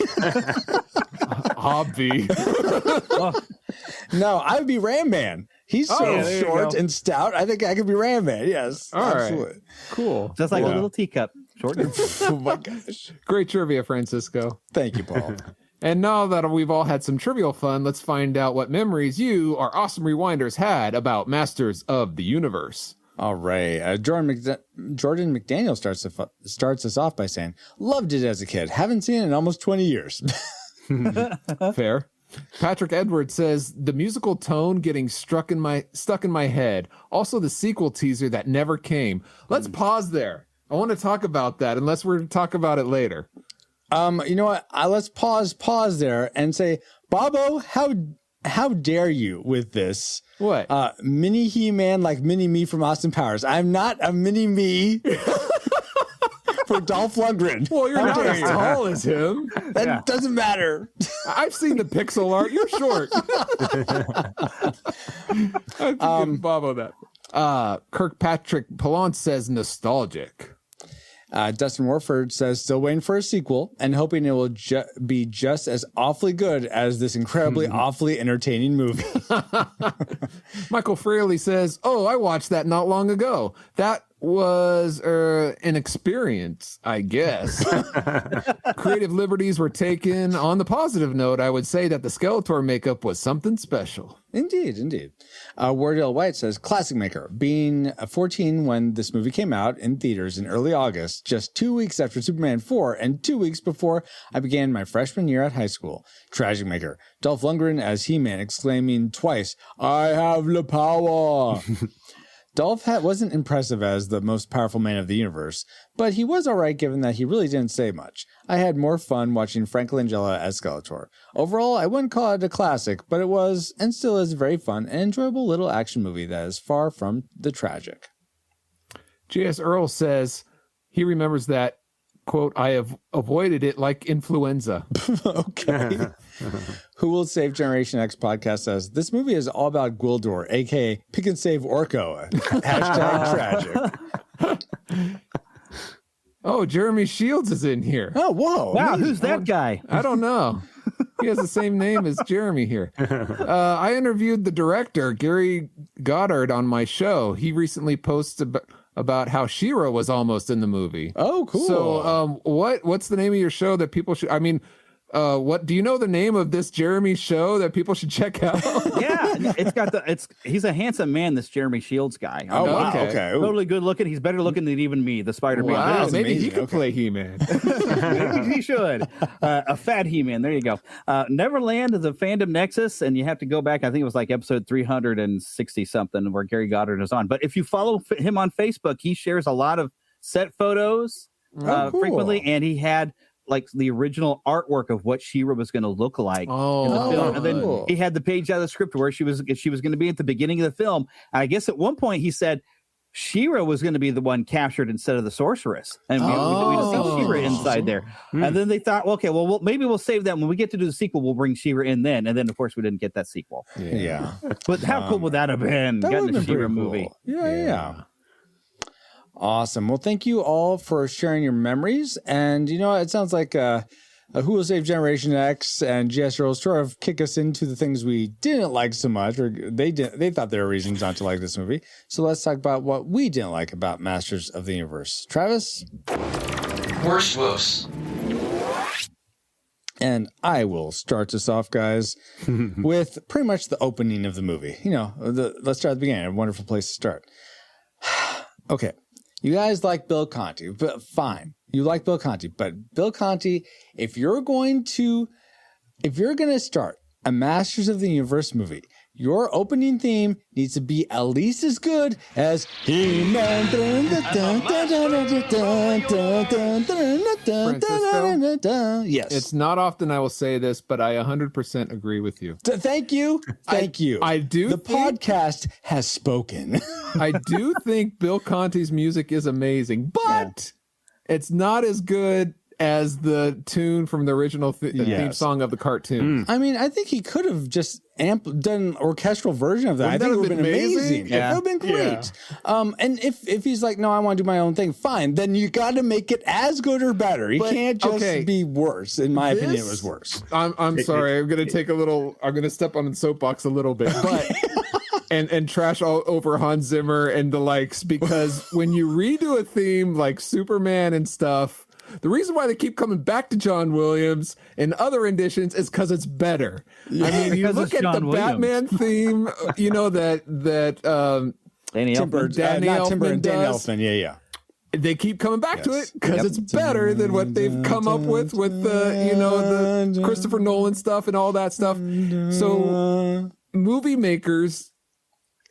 Hobby. No, I would be Ram Man. He's so short and stout. I think I could be Ram Man. Yes. All absolutely. right. Cool. Just like a little teacup. Short. Oh, my gosh. Great trivia, Francisco. Thank you, Paul. And now that we've all had some trivial fun, let's find out what memories you, our awesome rewinders, had about Masters of the Universe. All right. Jordan McDaniel starts us off by saying, loved it as a kid. Haven't seen it in almost 20 years. Fair. Patrick Edwards says, the musical tone getting stuck in my head. Also the sequel teaser that never came. Let's pause there. I want to talk about that unless we're going to talk about it later. You know what? Let's pause there and say, Bobo, how dare you with this? What? Mini He-Man like Mini Me from Austin Powers. I'm not a Mini Me for Dolph Lundgren. Well, you're not as tall as him. That doesn't matter. I've seen the pixel art. You're short. I have to give Bobo that. Kirkpatrick Pallant says nostalgic. Dustin Warford says still waiting for a sequel and hoping it will be just as awfully good as this incredibly awfully entertaining movie. Michael Fraley says, "Oh, I watched that not long ago. That was an experience, I guess." Creative liberties were taken. On the positive note, I would say that the Skeletor makeup was something special. Indeed. Wardell White says, classic maker. Being 14 when this movie came out in theaters in early August, just 2 weeks after Superman 4 and 2 weeks before I began my freshman year at high school. Tragic maker. Dolph Lundgren as He-Man exclaiming twice, "I have the power." Dolph wasn't impressive as the most powerful man of the universe, but he was all right given that he really didn't say much. I had more fun watching Frank Langella as Skeletor. Overall, I wouldn't call it a classic, but it was, and still is, a very fun and enjoyable little action movie that is far from the tragic. J.S. Earl says he remembers that, quote, "I have avoided it like influenza." Okay. Who Will Save Generation X podcast says, this movie is all about Gwildor, a.k.a. Pick and Save Orko. #tragic. Oh, Jeremy Shields is in here. Oh, whoa. Wow, who's that guy? I don't know. He has the same name as Jeremy here. I interviewed the director, Gary Goddard, on my show. He recently posted about how She-Ra was almost in the movie. Oh, cool. So what's the name of your show that people should... I mean... what do you know the name of this Jeremy show that people should check out? Yeah, he's a handsome man, this Jeremy Shields guy. Oh, wow. Okay. Totally good looking. He's better looking than even me, the Spider-Man. Wow, maybe he could play He-Man. Maybe he should. A fat He-Man. There you go. Neverland is a fandom nexus, and you have to go back. I think it was like episode 360 something where Gary Goddard is on. But if you follow him on Facebook, he shares a lot of set photos frequently, and he had like the original artwork of what She-Ra was going to look like in the film. And then he had the page out of the script where she was going to be at the beginning of the film. And I guess at one point he said She-Ra was going to be the one captured instead of the sorceress. And we see She-Ra inside there. And then they thought, okay, well, maybe we'll save that. When we get to do the sequel, we'll bring She-Ra in then. And then, of course, we didn't get that sequel. Yeah. But how cool would that have been? Getting the She-Ra movie. Yeah. Awesome. Well, thank you all for sharing your memories. And, you know, it sounds like Who Will Save Generation X and GS Earls sort of kick us into the things we didn't like so much, or they thought there were reasons not to like this movie. So let's talk about what we didn't like about Masters of the Universe. Travis? Worst woes. And I will start this off, guys, with pretty much the opening of the movie. You know, let's start at the beginning. A wonderful place to start. Okay. You guys like Bill Conti, but fine. You like Bill Conti, but Bill Conti, if you're going to start a Masters of the Universe movie, your opening theme needs to be at least as good as He-Man. Yes. It's not often I will say this, but I 100% agree with you. Thank you. Thank you. I do. The podcast has spoken. I do think Bill Conti's music is amazing, but it's not as good as the tune from the original theme song of the cartoon. I mean, I think he could have just done an orchestral version of that. I think it would have been amazing. Yeah. It would have been great. Yeah. And if he's like, no, I want to do my own thing, fine. Then you got to make it as good or better. You can't just be worse. In my opinion, it was worse. I'm sorry. I'm going to step on the soapbox a little bit, but and trash all over Hans Zimmer and the likes, because when you redo a theme like Superman and stuff, the reason why they keep coming back to John Williams and other renditions is because it's better. Yeah. I mean, you look at the Batman theme, you know, that Danny Elfman. Danny Elfman. Yeah. They keep coming back to it because it's better than what they've come up with the Christopher Nolan stuff and all that stuff. So movie makers,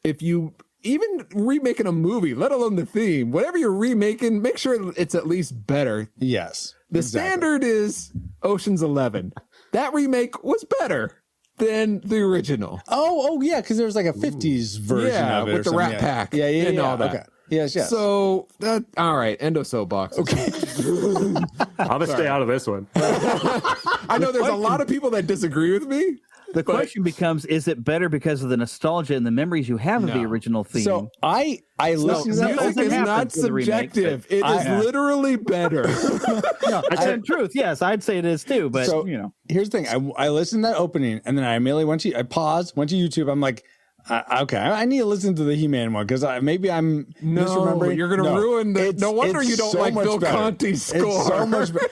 if you even remaking a movie, let alone the theme, whatever you're remaking, make sure it's at least better. Yes. The standard is Ocean's 11. That remake was better than the original. Oh yeah, because there was like a 50s version of it. With the Rat Pack. And all that. Okay. Yes. So, all right, end of soapbox. Okay. I'm going to stay out of this one. I know there's a lot of people that disagree with me. The question becomes: is it better because of the nostalgia and the memories you have of the original theme? So I listened to that. Music is not subjective. It is literally better. I said truth. Yes, I'd say it is too. But here's the thing: I listened to that opening, and then I immediately I paused, went to YouTube. I'm like, okay, I need to listen to the He-Man one because maybe I'm misremembering. You're going to ruin the. No wonder you don't like Bill Conti's score. It's so much better.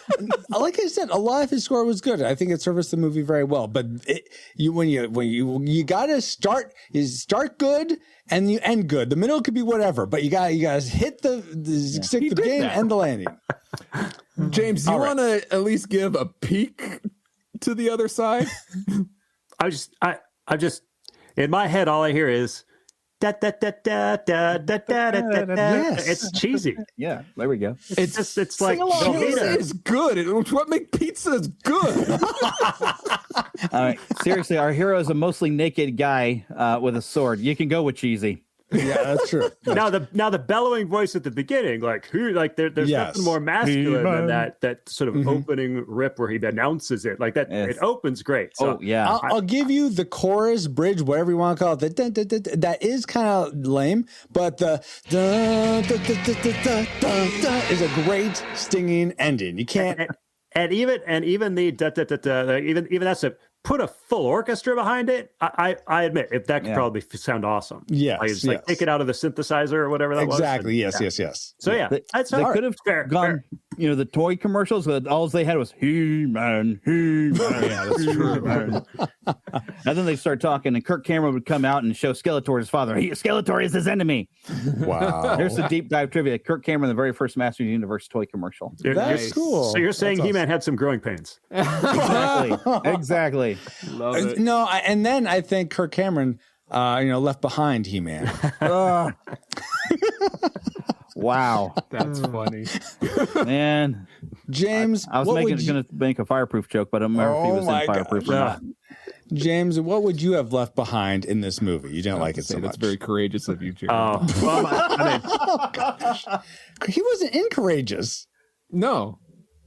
Like I said, a lot of his score was good. I think it serviced the movie very well. But you got to start good and you end good. The middle could be whatever, but you got to hit the game and the landing. James, do you want to at least give a peek to the other side? I just. In my head, all I hear is da da da da da da da da da. Yes. It's cheesy. Yeah, there we go. It's like cheese is good. It's what makes pizzas good. Seriously, our hero is a mostly naked guy with a sword. You can go with cheesy. Yeah, that's true. Now the bellowing voice at the beginning, there's nothing more masculine than that sort of opening rip where he announces it like that. Yes. It opens great. So I'll give you the chorus, bridge, whatever you want to call it. That is kind of lame, but the is a great stinging ending. You can't. And even the even that's a put a full orchestra behind it. I admit that could probably sound awesome. Yes, take it out of the synthesizer or whatever that was. Exactly. Yes. So they could have gone. You know, the toy commercials. All they had was He-Man. Yeah, that's true. And then they start talking, and Kirk Cameron would come out and show Skeletor his father. Skeletor is his enemy. Wow. There's the deep dive trivia. Kirk Cameron, the very first Masters of the Universe toy commercial. That's cool. So you're saying He-Man had some growing pains? Exactly. Love it. No, and then I think Kirk Cameron, left behind He-Man. Wow, that's funny, man. James, I was going to make a Fireproof joke, but I don't remember if he was in Fireproof or not. James, what would you have left behind in this movie? You didn't like it so much. That's very courageous of you, James. Oh gosh, he wasn't incourageous. No.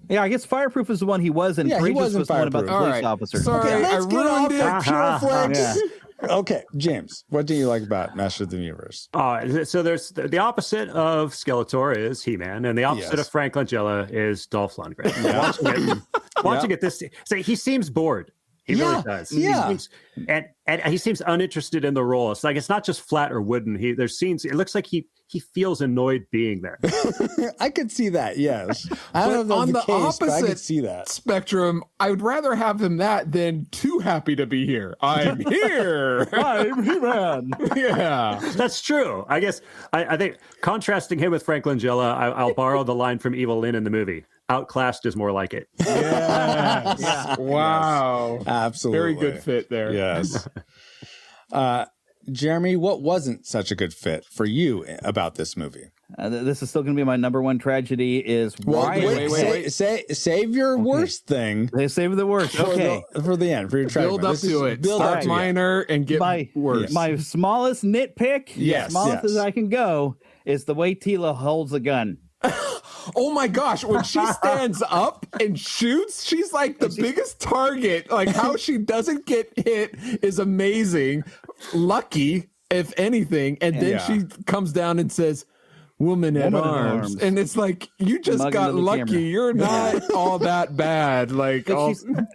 Yeah, I guess Fireproof is the one he was in. Yeah, he was in the one about the police officer. Sorry, okay, let's get off the pure flex. Yeah. Okay, James, what do you like about Master of the Universe? So there's the opposite of Skeletor is He-Man, and the opposite of Frank Langella is Dolph Lundgren. Watching it this, so he seems bored. He really does. Yeah. And he seems uninterested in the role. It's like it's not just flat or wooden. There's scenes. It looks like he feels annoyed being there. I could see that. Yes, I don't know if on that's the case, opposite but I could see that spectrum. I would rather have him that than too happy to be here. I'm here. I'm He-Man. Yeah, that's true. I guess I think contrasting him with Frank Langella, I'll borrow the line from Evil Lynn in the movie. Outclassed is more like it. Yes. Yeah. Wow. Yes. Absolutely. Very good fit there. Yes. Jeremy, what wasn't such a good fit for you about this movie? This is still going to be my number one tragedy is why... Wait. Save your worst thing. They save the worst. For the end, for your tragedy. Build up to it. Build up minor and get worse. My smallest nitpick, as I can go, is the way Tila holds the gun. Oh my gosh, when she stands up and shoots, she's like the biggest target. Like how she doesn't get hit is amazing. Lucky, if anything. And then she comes down and says, Woman at arms. And it's like, you just got lucky. Camera. You're not all that bad. Like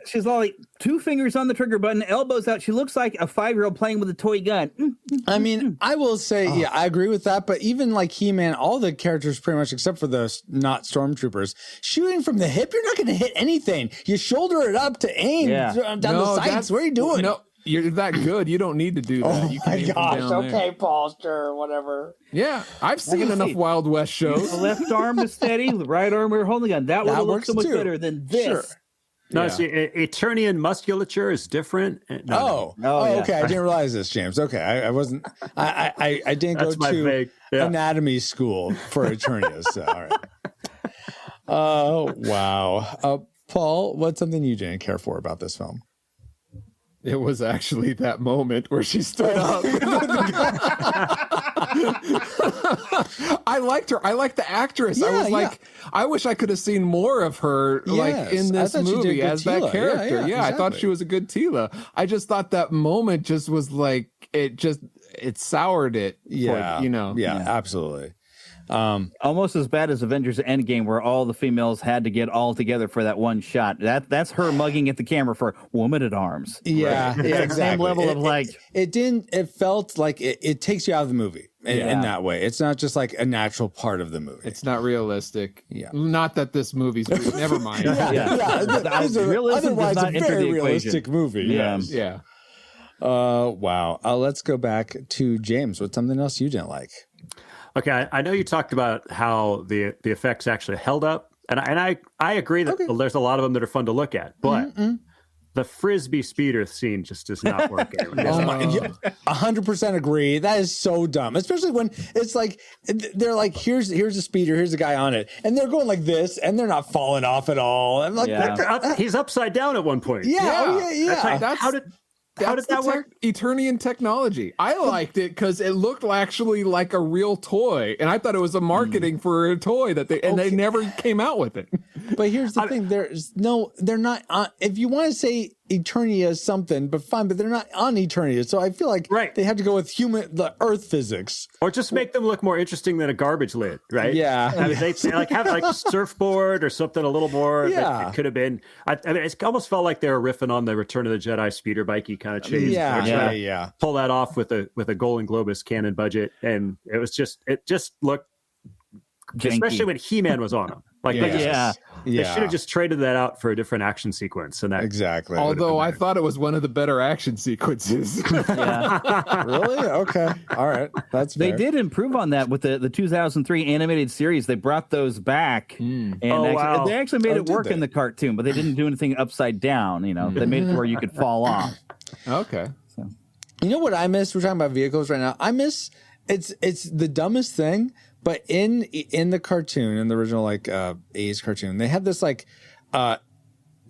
she's all like 2 fingers on the trigger button, elbows out. She looks like a 5-year-old playing with a toy gun. I mean, I will say, I agree with that. But even like He-Man, all the characters pretty much, except for the not stormtroopers, shooting from the hip, you're not going to hit anything. You shoulder it up to aim down the sights. What are you doing? No. You're that good. You don't need to do that. You can okay, Paul, sure, whatever. Yeah, I've seen enough Wild West shows. The left arm is steady, the right arm we're holding on. That would look so much better than this. Sure. No, see, Eternian musculature is different. Okay. I didn't realize this, James. Okay, I wasn't. I didn't go to anatomy school for Eternias. So, all right. Oh wow, Paul, what's something you didn't care for about this film? It was actually that moment where she stood up. I liked her. I liked the actress. I was like, I wish I could have seen more of her like in this movie as that character. Exactly. I thought she was a good Tila. I just thought that moment just was like, it soured it. Yeah. For, Yeah, absolutely. Almost as bad as Avengers Endgame, where all the females had to get all together for that one shot. That's her mugging at the camera for Woman at Arms. Yeah, right? Exactly. Same level of like. It felt like it takes you out of the movie in that way. It's not just like a natural part of the movie. It's not realistic. Yeah. Not that this movie's. Never mind. Otherwise, a very realistic movie. Yeah. Wow. Let's go back to James. What's something else you didn't like? Okay, I know you talked about how the effects actually held up, and I agree that there's a lot of them that are fun to look at, but the Frisbee speeder scene just does not work. 100% agree. That is so dumb, especially when it's like they're like, here's a speeder, here's a guy on it, and they're going like this, and they're not falling off at all. I'm like, he's upside down at one point. Yeah. How did that work? Eternian technology. I liked it because it looked actually like a real toy, and I thought it was a marketing for a toy they never came out with it. But here's the thing: they're not. If you want to say Eternia is something, but fine, but they're not on Eternia, so I feel like they have to go with the Earth physics, or just make them look more interesting than a garbage lid, right? Yeah, I mean, they like have like a surfboard or something a little more. Yeah, it could have been. I mean, it almost felt like they were riffing on the Return of the Jedi speeder bikey kind of chase. Yeah. Pull that off with a Golden Globus Canon budget, and it just looked, janky. Especially when He-Man was on them. Like, they should have just traded that out for a different action sequence. And that exactly. Although I thought it was one of the better action sequences. Really? Okay. All right. That's fair. They did improve on that with the 2003 animated series. They brought those back, and they actually made it work in the cartoon, but they didn't do anything upside down. They made it to where you could fall off. Okay. So. You know what I miss? We're talking about vehicles right now. I miss it's the dumbest thing. But in the cartoon, in the original like A's cartoon, they had this like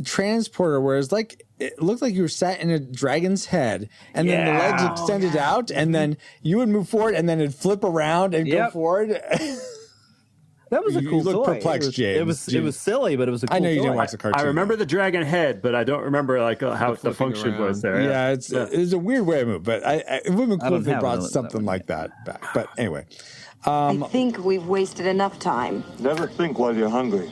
transporter where it's like it looked like you were sat in a dragon's head, and then the legs extended out, and then you would move forward, and then it'd flip around and go forward. That was a cool toy. You look perplexed, James. It was silly, but it was a cool I know you toy. didn't watch the cartoon. I remember the dragon head, but I don't remember like how the function around. was there. Yeah, it's a weird way to move, but it would have been cool if they brought something like that back. But anyway. I think we've wasted enough time. Never think while you're hungry.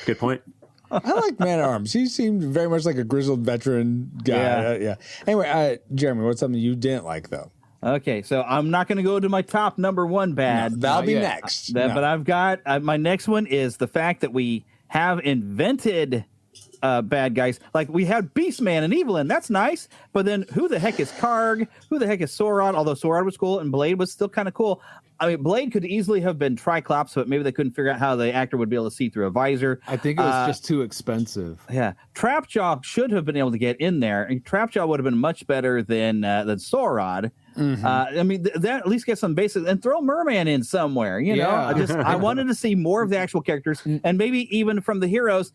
Good point. I like Man-at-Arms. He seemed very much like a grizzled veteran guy. Yeah. Anyway, Jeremy, what's something you didn't like, though? Okay, so I'm not going to go to my top number one bad. No, that'll be next. But I've got my next one is the fact that we have invented bad guys. Like we had Beastman and Evelyn. That's nice. But then who the heck is Karg? Who the heck is Sorod? Although Sorod was cool and Blade was still kind of cool. I mean, Blade could easily have been Triclops, but maybe they couldn't figure out how the actor would be able to see through a visor. I think it was just too expensive. Yeah. Trapjaw should have been able to get in there. And Trapjaw would have been much better than Sorod. Mm-hmm. I mean, that at least get some basics and throw Merman in somewhere. I wanted to see more of the actual characters and maybe even from the heroes.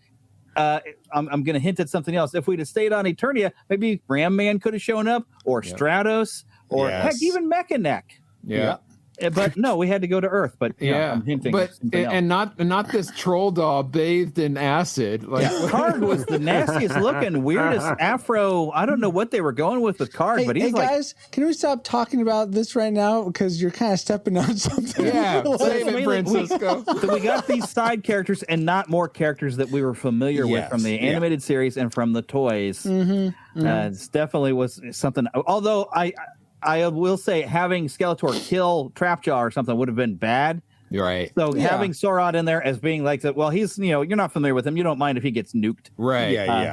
I'm going to hint at something else. If we'd have stayed on Eternia, maybe Ram Man could have shown up, or Stratos, or heck, even Mechaneck. Yeah. But no, we had to go to Earth. But I'm hinting. But and not this troll doll bathed in acid. Like Karg was the nastiest looking, weirdest afro. I don't know what they were going with Karg, but he's like, guys, can we stop talking about this right now because you're kind of stepping on something? Yeah, save it, Francisco. So we got these side characters and not more characters that we were familiar with from the animated series and from the toys. Mm-hmm. It definitely was something. Although I will say having Skeletor kill Trapjaw or something would have been bad. You're right. So having Sorod in there as being like, well, he's, you're not familiar with him. You don't mind if he gets nuked. Right.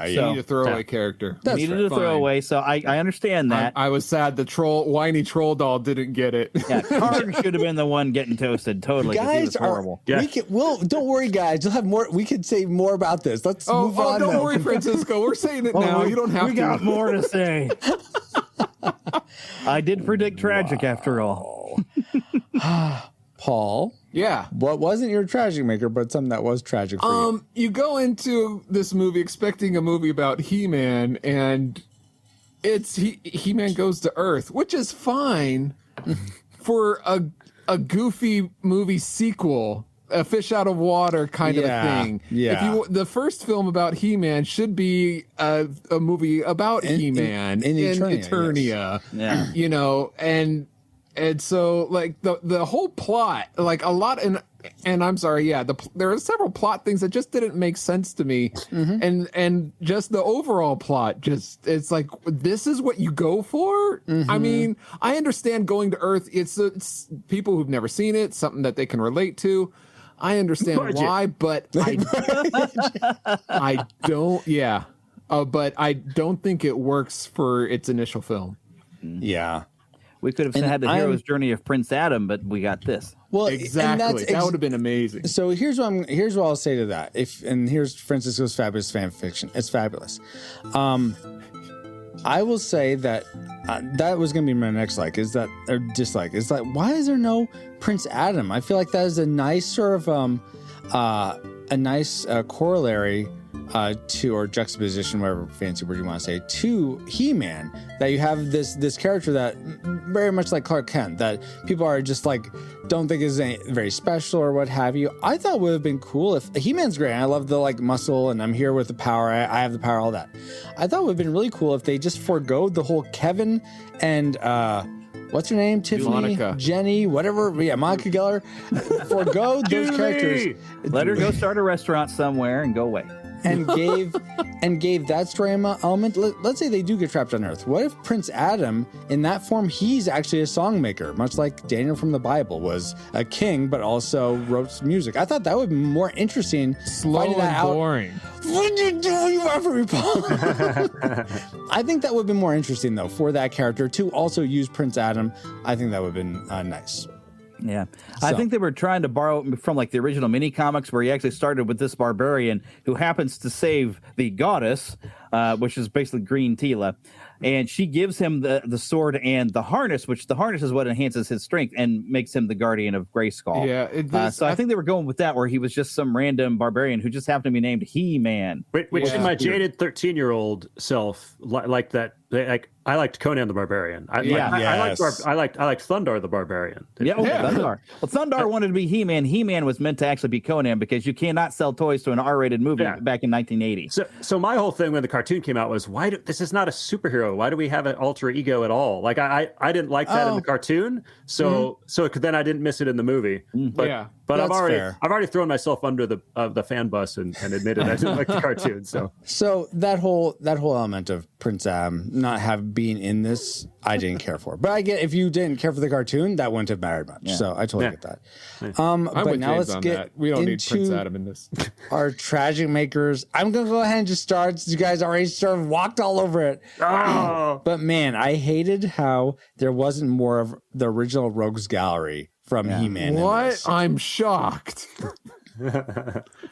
You need a throwaway character. You needed a throwaway. So I understand that. I was sad the whiny troll doll didn't get it. Yeah. Karg should have been the one getting toasted. Totally. Guys are horrible. Don't worry, guys. You'll have more. We can say more about this. Let's move on. Don't worry, Francisco. We're saying it now. You don't have to. We got more to say. I did predict tragic after all. Paul. Yeah. What wasn't your tragic maker, but something that was tragic for you? You go into this movie expecting a movie about He-Man, and it's He-Man Goes to Earth, which is fine for a goofy movie sequel, a fish out of water kind of a thing. Yeah. The first film about He-Man should be a movie about He-Man in Eternia. Yes. Yeah. And so like the whole plot, like a lot and I'm sorry, there are several plot things that just didn't make sense to me. And just the overall plot, it's like, this is what you go for? I mean, I understand going to Earth, it's people who've never seen it, something that they can relate to. I understand why, but I don't, but I don't think it works for its initial film. Yeah. We could have had the hero's journey of Prince Adam, but we got this. Well, exactly. That would have been amazing. So here's what I'll say to that. Here's Francisco's fabulous fan fiction. It's fabulous. I will say that that was going to be my next dislike. Is that why is there no Prince Adam? I feel like that is a nice sort of a nice corollary to, or juxtaposition, whatever fancy word you want to say, to He-Man, that you have this character that very much like Clark Kent, that people are just like don't think is very special or what have you. I thought it would have been cool if He-Man's great. I love the like muscle and I'm here with the power. I have the power, all that. I thought it would have been really cool if they just forego the whole Kevin and what's her name? Tiffany, Monica. Jenny, whatever. Yeah, Monica Geller. Forgo those characters. Let her go start a restaurant somewhere and go away. And gave that story element. Let's say they do get trapped on Earth. What if Prince Adam, in that form, he's actually a song maker, much like Daniel from the Bible was a king, but also wrote music. I thought that would be more interesting. Slow and boring. What did you do? You ever I think that would have been more interesting, though, for that character to also use Prince Adam. I think that would have been nice. Yeah. I think they were trying to borrow from like the original mini comics where he actually started with this barbarian who happens to save the goddess, which is basically Green Tila. And she gives him the sword and the harness, which the harness is what enhances his strength and makes him the guardian of Grayskull. Yeah. So I think they were going with that, where he was just some random barbarian who just happened to be named He-Man. Which in my jaded 13-year-old self, like that, I liked Conan the Barbarian. I liked Thundar the Barbarian. Thundar. Well, Thundar wanted to be He-Man. He-Man was meant to actually be Conan because you cannot sell toys to an R-rated movie back in 1980. So my whole thing when the cartoon came out was, this is not a superhero. Why do we have an alter ego at all? Like I didn't like that in the cartoon, so then I didn't miss it in the movie. But I've already thrown myself under the fan bus and admitted I didn't like the cartoon. So that whole element of Prince Adam not being in this, I didn't care for. But I get, if you didn't care for the cartoon, that wouldn't have mattered much. Yeah. So I totally get that. But now let's get that. We don't need Prince Adam in this. Our tragic makers. I'm gonna go ahead and just start. You guys already sort of walked all over it. Oh. But man, I hated how there wasn't more of the original Rogues Gallery from He-Man. What? I'm shocked.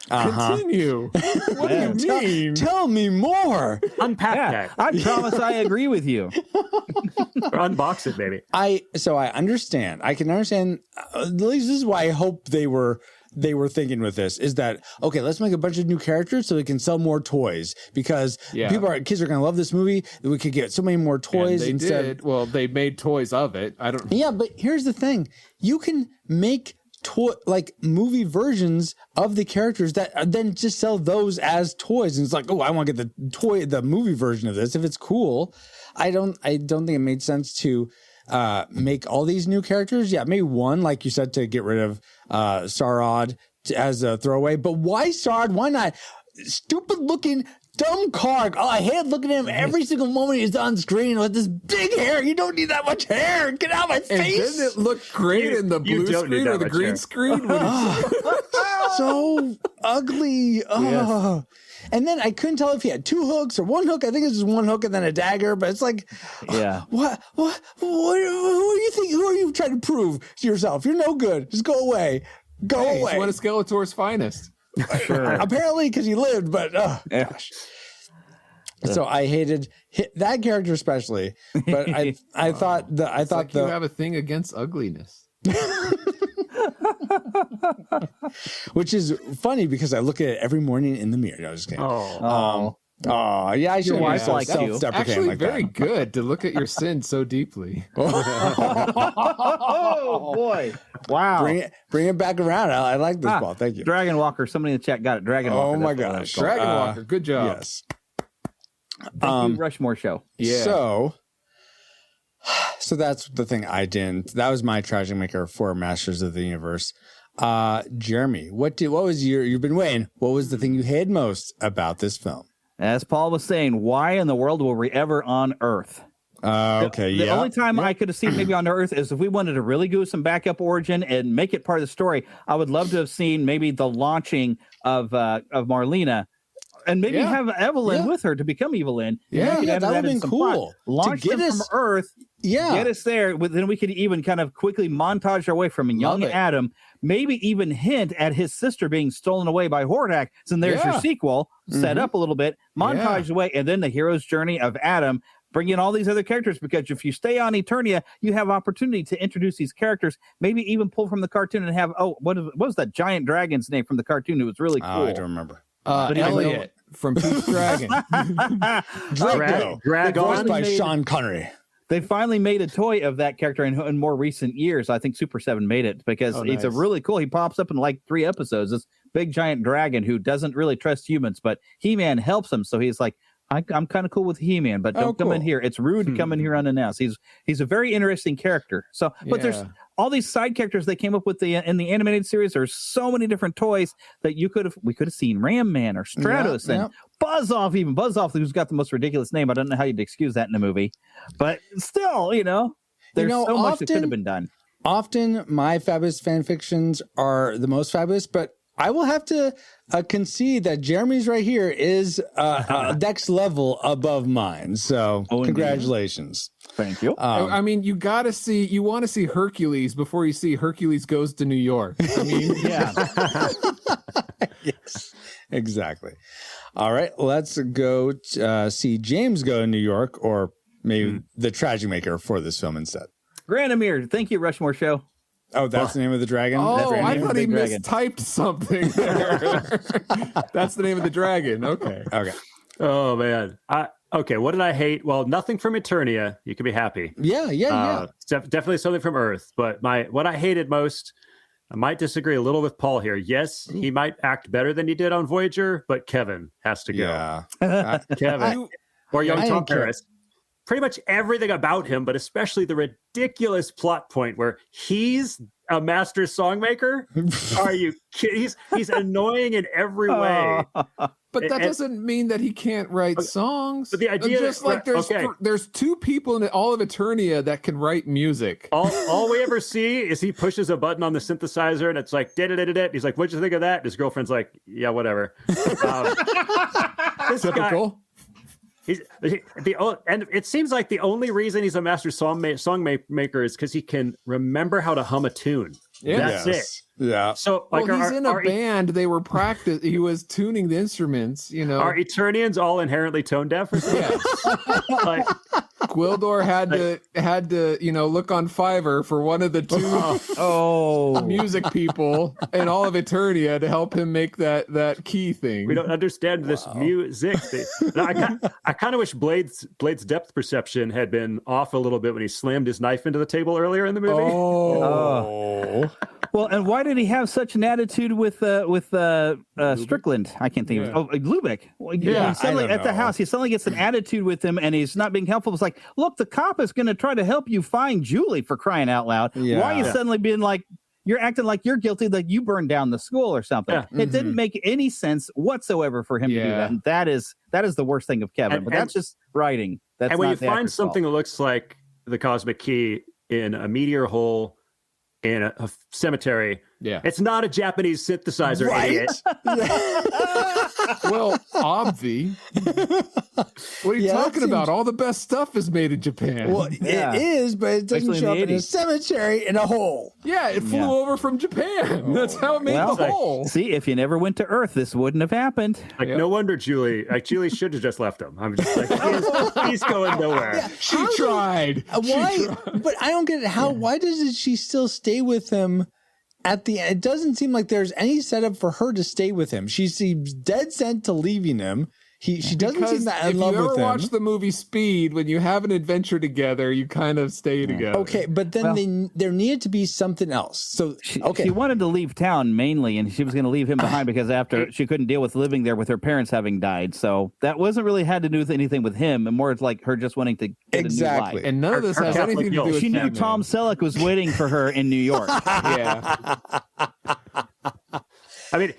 Continue. What do you mean? Tell me more. Unpack that. I promise I agree with you. Or unbox it, maybe. I understand. I can understand. At least this is why I hope they were thinking with this, is that, okay, let's make a bunch of new characters so we can sell more toys, because kids are going to love this movie. We could get so many more toys. And they did. Well, they made toys of it. Yeah, but here's the thing. You can make movie versions of the characters that then just sell those as toys. And it's like, oh, I want to get the movie version of this if it's cool. I don't think it made sense to make all these new characters. Yeah, maybe one, like you said, to get rid of Sarod as a throwaway. But why Sarod? Why not stupid looking dumb Karg? Oh, I hate looking at him every single moment he's on screen with this big hair. You don't need that much hair. Get out of my face. And didn't it look great in the blue screen or the green screen? So ugly. Yes. And then I couldn't tell if he had two hooks or one hook. I think it's just one hook and then a dagger. But it's like, what? Who are you think? Who are you trying to prove to yourself? You're no good. Just go away. Go away. He's one of Skeletor's finest. Sure. Apparently, because he lived. But gosh. So I hated that character especially. But I thought you have a thing against ugliness. Which is funny because I look at it every morning in the mirror. No, I was just kidding. Oh, yeah, I should be so self-deprecating Actually, like very that. good to look at your sin so deeply. Oh boy! Wow! Bring it back around. I like this ball. Thank you. Dragon Walker. Somebody in the chat got it. Dragon Walker. Oh my gosh! Dragon Walker. Good job. Yes. Thank you, Rushmore Show. Yeah. So that's the thing I didn't. That was my tragic maker for Masters of the Universe. Jeremy, what was you've been waiting? What was the thing you hated most about this film? As Paul was saying, why in the world were we ever on Earth? The only time I could have seen maybe on Earth is if we wanted to really do some backup origin and make it part of the story. I would love to have seen maybe the launching of Marlena, and maybe have Evelyn with her to become Evelyn. Yeah, that would have been cool. Launch them from Earth. Yeah, get us there. Then we could even kind of quickly montage our way from young Adam. Maybe even hint at his sister being stolen away by Hordak. So there's your sequel set up a little bit, montage away, and then the hero's journey of Adam. Bring in all these other characters, because if you stay on Eternia, you have opportunity to introduce these characters, maybe even pull from the cartoon and have, what was that giant dragon's name from the cartoon? It was really cool. I don't remember. Elliot from Pete's Dragon. Dragon. Voiced by Sean Connery. They finally made a toy of that character in more recent years. I think Super 7 made it because it's a really cool. He pops up in like 3 episodes. This big giant dragon who doesn't really trust humans, but He-Man helps him. So he's like, I'm kind of cool with He-Man, but don't come in here. It's rude to come in here unannounced. He's a very interesting character. So, but there's all these side characters they came up with in the animated series. There's so many different toys that we could have seen Ram Man or Stratos and Buzz Off, who's got the most ridiculous name. I don't know how you'd excuse that in a movie, but still, there's so much that could have been done. Often my fabulous fan fictions are the most fabulous, but I will have to concede that Jeremy's right here is next level above mine. So congratulations. Thank you. I mean, you want to see Hercules before you see Hercules Goes to New York. I mean, yes, exactly. All right, let's go see James go to New York, or maybe the tragic maker for this film instead. Granamir, thank you, Rushmore Show. Oh, that's the name of the dragon? Oh, I thought he mistyped something there. That's the name of the dragon. Okay. Oh, man. Okay, what did I hate? Well, nothing from Eternia. You can be happy. Yeah. Definitely something from Earth. But what I hated most, I might disagree a little with Paul here. Yes, he might act better than he did on Voyager, but Kevin has to go. Yeah. Kevin. Or young Tom Paris. Pretty much everything about him, but especially the ridiculous plot point where he's a master songmaker. Are you kidding? He's annoying in every way. But that doesn't mean that he can't write songs. But the idea just like there's 2 people in all of Eternia that can write music. All we ever see is he pushes a button on the synthesizer and it's like da-da-da-da-da. He's like, "What'd you think of that?" His girlfriend's like, "Yeah, whatever." Typical. And it seems like the only reason he's a master song maker is because he can remember how to hum a tune. That's it. Yeah. So, he's in a band. They were he was tuning the instruments. Are Eternians all inherently tone deaf or something? Yes. Gwildor had to look on Fiverr for one of the 2 music people in all of Eternia to help him make that key thing. We don't understand this music thing. I kind of wish Blade's depth perception had been off a little bit when he slammed his knife into the table earlier in the movie. Well, and why did he have such an attitude with Strickland? I can't think of it. Oh, Lubeck. Well, suddenly at the house, he suddenly gets an attitude with him, and he's not being helpful. It's like, look, the cop is going to try to help you find Julie, for crying out loud. Yeah. Why are you suddenly being like, you're acting like you're guilty, like you burned down the school or something? Yeah. It didn't make any sense whatsoever for him to do that. And that is the worst thing of Kevin. But that's just writing. That's when you find something that looks like the cosmic key in a meteor hole in a cemetery, it's not a Japanese synthesizer, idiot. Well, obvi. What are you talking about? All the best stuff is made in Japan. Well, it is, but it doesn't show up in a cemetery in a hole. Yeah, it flew over from Japan. That's how it made the hole. See, if you never went to Earth, this wouldn't have happened. No wonder Julie should have just left him. I'm just like, he's going nowhere. Yeah, she tried. Why? But I don't get it. Why does she still stay with him? At the end, it doesn't seem like there's any setup for her to stay with him. She seems dead set to leaving him. She doesn't seem that in love with him. If you ever watch the movie Speed, when you have an adventure together, you kind of stay together. Okay, but then there needed to be something else. So she wanted to leave town mainly, and she was going to leave him behind because after she couldn't deal with living there with her parents having died. So that wasn't really had to do with anything with him, and more it's like her just wanting to get a new life. And none of this has anything to do with She knew Tom Selleck was waiting for her in New York. Yeah. I mean,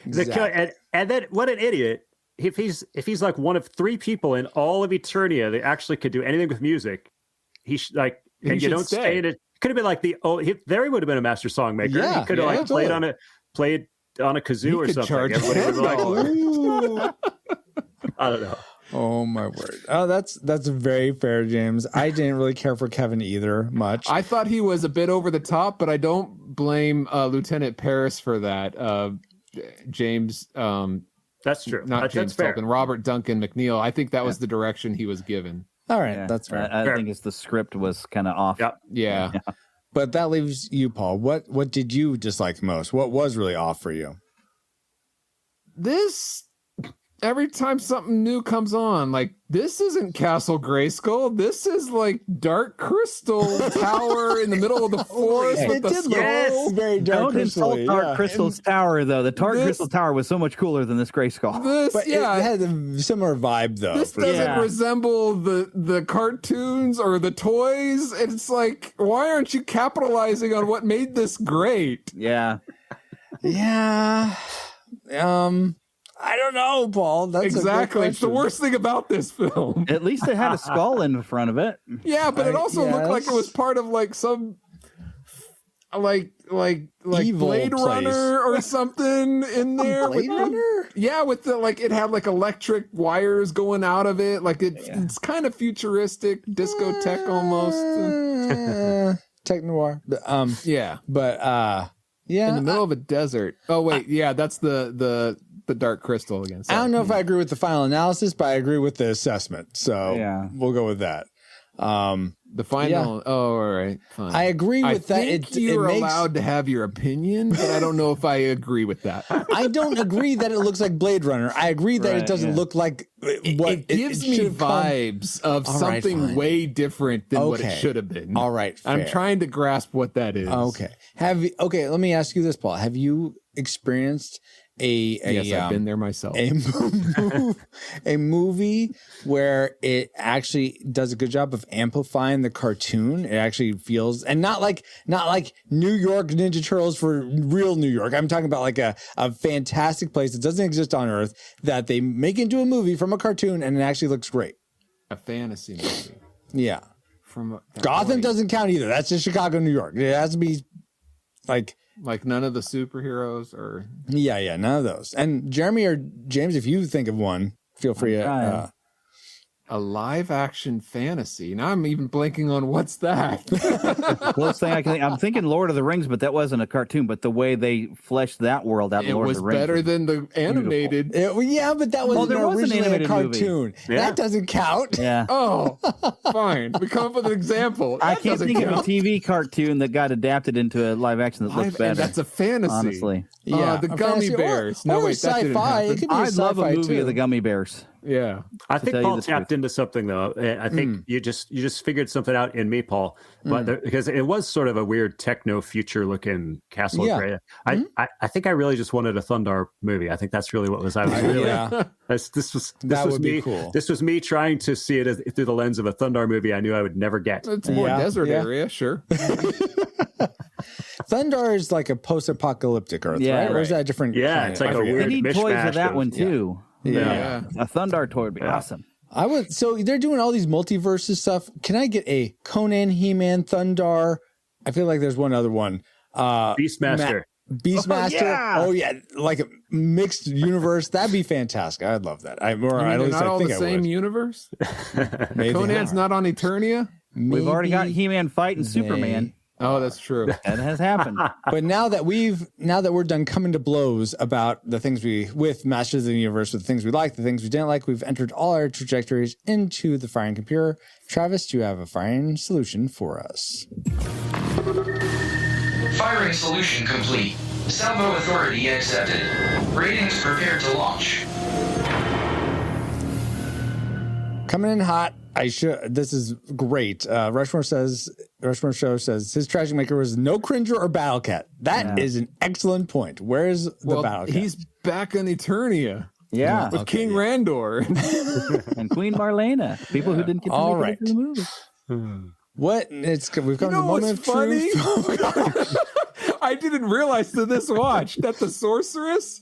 and then what an idiot. If he's like one of 3 people in all of Eternia that actually could do anything with music, you don't stay in it. Could have been like there he would have been a master songmaker. Yeah, he could have played on a kazoo or something. I don't know. Oh my word! Oh, that's very fair, James. I didn't really care for Kevin either much. I thought he was a bit over the top, but I don't blame Lieutenant Paris for that. James. That's true. Not James Tolkien, Robert Duncan McNeil. I think that was the direction he was given. All right, that's fair. I think it's the script was kind of off. Yep. Yeah. But that leaves you, Paul. What did you dislike most? What was really off for you? Every time something new comes on, like, this isn't Castle Grayskull. This is like Dark Crystal Tower in the middle of the forest with the skull. Very Dark Crystal. Don't insult Dark Crystal's Tower, though. The Dark Crystal Tower was so much cooler than this Grayskull. It had a similar vibe, though. This doesn't resemble the cartoons or the toys. It's like, why aren't you capitalizing on what made this great? Yeah. Yeah. I don't know, Paul. That's exactly. It's the worst thing about this film. At least it had a skull in front of it. Yeah, but it also looked like it was part of like some like evil Blade place. Runner or something in there. Blade Runner? Yeah, with the it had like electric wires going out of it. Like it's kind of futuristic, discotheque almost. Tech noir. Yeah. But in the middle of a desert. Oh wait, that's the Dark Crystal again. Sorry. I don't know if I agree with the final analysis, but I agree with the assessment. So we'll go with that. The final. Oh, all right. Fine. I agree with that. You're allowed to have your opinion, but I don't know if I agree with that. I don't agree that it looks like Blade Runner. I agree that it doesn't look like what it gives me vibes of something way different than what it should have been. All right. Fair. I'm trying to grasp what that is. Okay. Let me ask you this, Paul. Have you experienced yes, I've been there myself. A movie where it actually does a good job of amplifying the cartoon. It actually feels, and not like New York Ninja Turtles for real New York. I'm talking about like a fantastic place that doesn't exist on Earth that they make into a movie from a cartoon and it actually looks great. A fantasy movie. Yeah. Gotham doesn't count either. That's just Chicago, New York. It has to be like none of the superheroes or none of those. And Jeremy or James, if you think of one, feel free to a live action fantasy. Now I'm even blanking on what's that. The closest thing I can think, I'm thinking Lord of the Rings, but that wasn't a cartoon. But the way they fleshed that world out, it Lord was of the Rings better than the animated. But that was originally a cartoon. That doesn't count. Yeah. Oh, fine. We come up with an example. I can't think of a TV cartoon that got adapted into a live action that looks better. And that's a fantasy. Honestly. Yeah. The Gummy Bears. Or sci-fi. It could be I'd love a movie too. of the Gummy Bears. Yeah, I think Paul tapped into something though. I think you just figured something out in me, Paul. But because it was sort of a weird techno future looking Castle of Grey. I think I really just wanted a Thundar movie. I think that's really what was. I was really. This was me. Cool. This was me trying to see it through the lens of a Thundar movie. I knew I would never get. It's more desert area, sure. Thundar is like a post-apocalyptic Earth, right? Or is that a different? Yeah, planet? it's like a weird. We need toys of that one too. Yeah. A Thundar toy would be awesome. So they're doing all these multiverses stuff. Can I get a Conan, He-Man, Thundar? I feel like there's one other one. Beastmaster. Beastmaster. Oh yeah, like a mixed universe. That'd be fantastic. I'd love that. At least not I all think the I same would. universe. Conan's not on Eternia. We've already got He-Man fighting Superman. Oh, that's true. That has happened. But now that we're done coming to blows about the things with Masters of the Universe, with the things we like, the things we didn't like, we've entered all our trajectories into the firing computer. Travis, do you have a firing solution for us? Firing solution complete. Salvo authority accepted. Ratings prepared to launch. Coming in hot. This is great. Rushmore Show says his tragic maker was no Cringer or Battle Cat. That is an excellent point. Where's the Battle Cat? He's back on Eternia. Yeah. With King Randor. And Queen Marlena. People who didn't get to make it into the movie. What? We've come to the moment of funny? truth. I didn't realize to this watch that the sorceress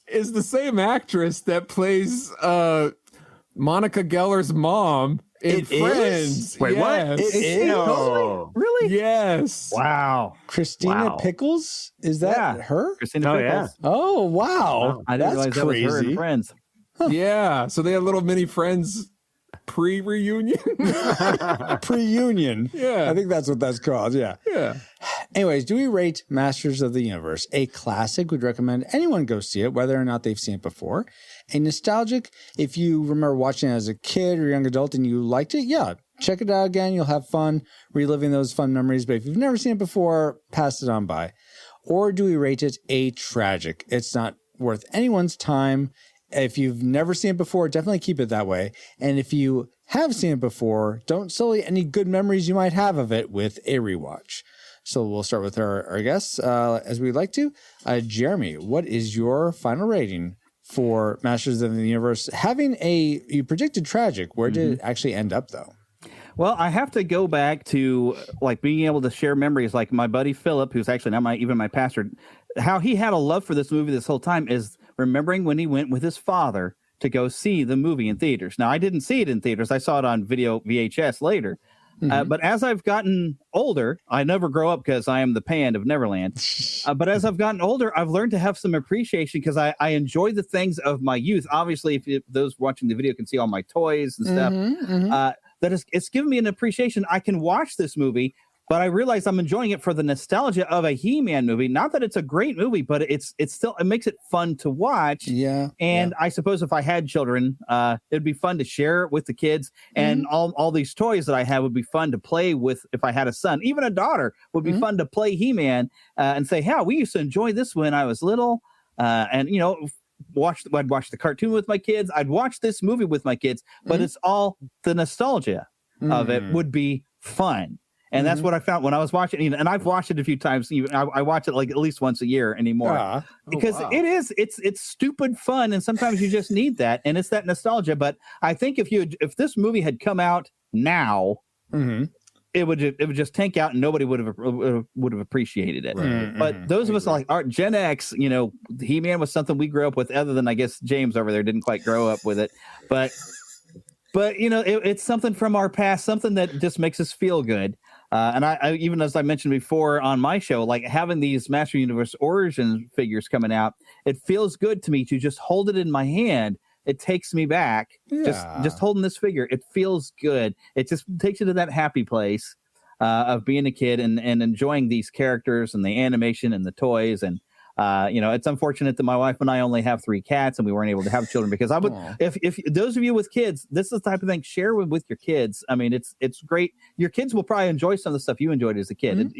is the same actress that plays Monica Geller's mom in Friends. Wait, yes. what? It is? No. Really? Yes. Wow. Christina Pickles? Is that her? Christina Pickles. Yeah. Oh, wow. I didn't That's realize crazy. that was her in Friends. Yeah. So they had little mini Friends pre-reunion. Pre-union. Yeah. I think that's what that's called. Yeah. Yeah. Anyways, do we rate Masters of the Universe a classic? We'd recommend anyone go see it, whether or not they've seen it before. A nostalgic, if you remember watching it as a kid or young adult and you liked it, yeah, check it out again. You'll have fun reliving those fun memories. But if you've never seen it before, pass it on by. Or do we rate it a tragic? It's not worth anyone's time. If you've never seen it before, definitely keep it that way. And if you have seen it before, don't sully any good memories you might have of it with a rewatch. So we'll start with our guests as we'd like to. Jeremy, what is your final rating for Masters of the Universe? You predicted tragic. Where did it actually end up, though? Well, I have to go back to like being able to share memories. Like my buddy Philip, who's actually not even my pastor, how he had a love for this movie this whole time is remembering when he went with his father to go see the movie in theaters. Now, I didn't see it in theaters. I saw it on video VHS later. But as I've gotten older, I never grow up because I am the Pan of Neverland. But as I've gotten older, I've learned to have some appreciation because I enjoy the things of my youth. Obviously, if those watching the video can see all my toys and stuff, it's given me an appreciation. I can watch this movie, but I realize I'm enjoying it for the nostalgia of a He-Man movie. Not that it's a great movie, but it makes it fun to watch. Yeah. And I suppose if I had children, it'd be fun to share it with the kids. And all these toys that I have would be fun to play with if I had a son. Even a daughter would be fun to play He-Man and say, "Yeah, we used to enjoy this when I was little." And, you know, I'd watch the cartoon with my kids. I'd watch this movie with my kids. But it's all the nostalgia of it would be fun. And that's what I found when I was watching it. And I've watched it a few times. Even I watch it like at least once a year anymore. Because it's stupid fun. And sometimes you just need that. And it's that nostalgia. But I think if this movie had come out now, it would just tank out and nobody would have appreciated it. But those of us like Gen X, you know, He-Man was something we grew up with, other than I guess James over there didn't quite grow up with it. But you know, it's something from our past, something that just makes us feel good. And I even as I mentioned before on my show, like having these Master Universe Origin figures coming out, it feels good to me to just hold it in my hand. It takes me back. Just holding this figure, it feels good. It just takes you to that happy place of being a kid and enjoying these characters and the animation and the toys. And you know, it's unfortunate that my wife and I only have 3 cats and we weren't able to have children, because I would, if those of you with kids, this is the type of thing, share with your kids. I mean, it's great. Your kids will probably enjoy some of the stuff you enjoyed as a kid.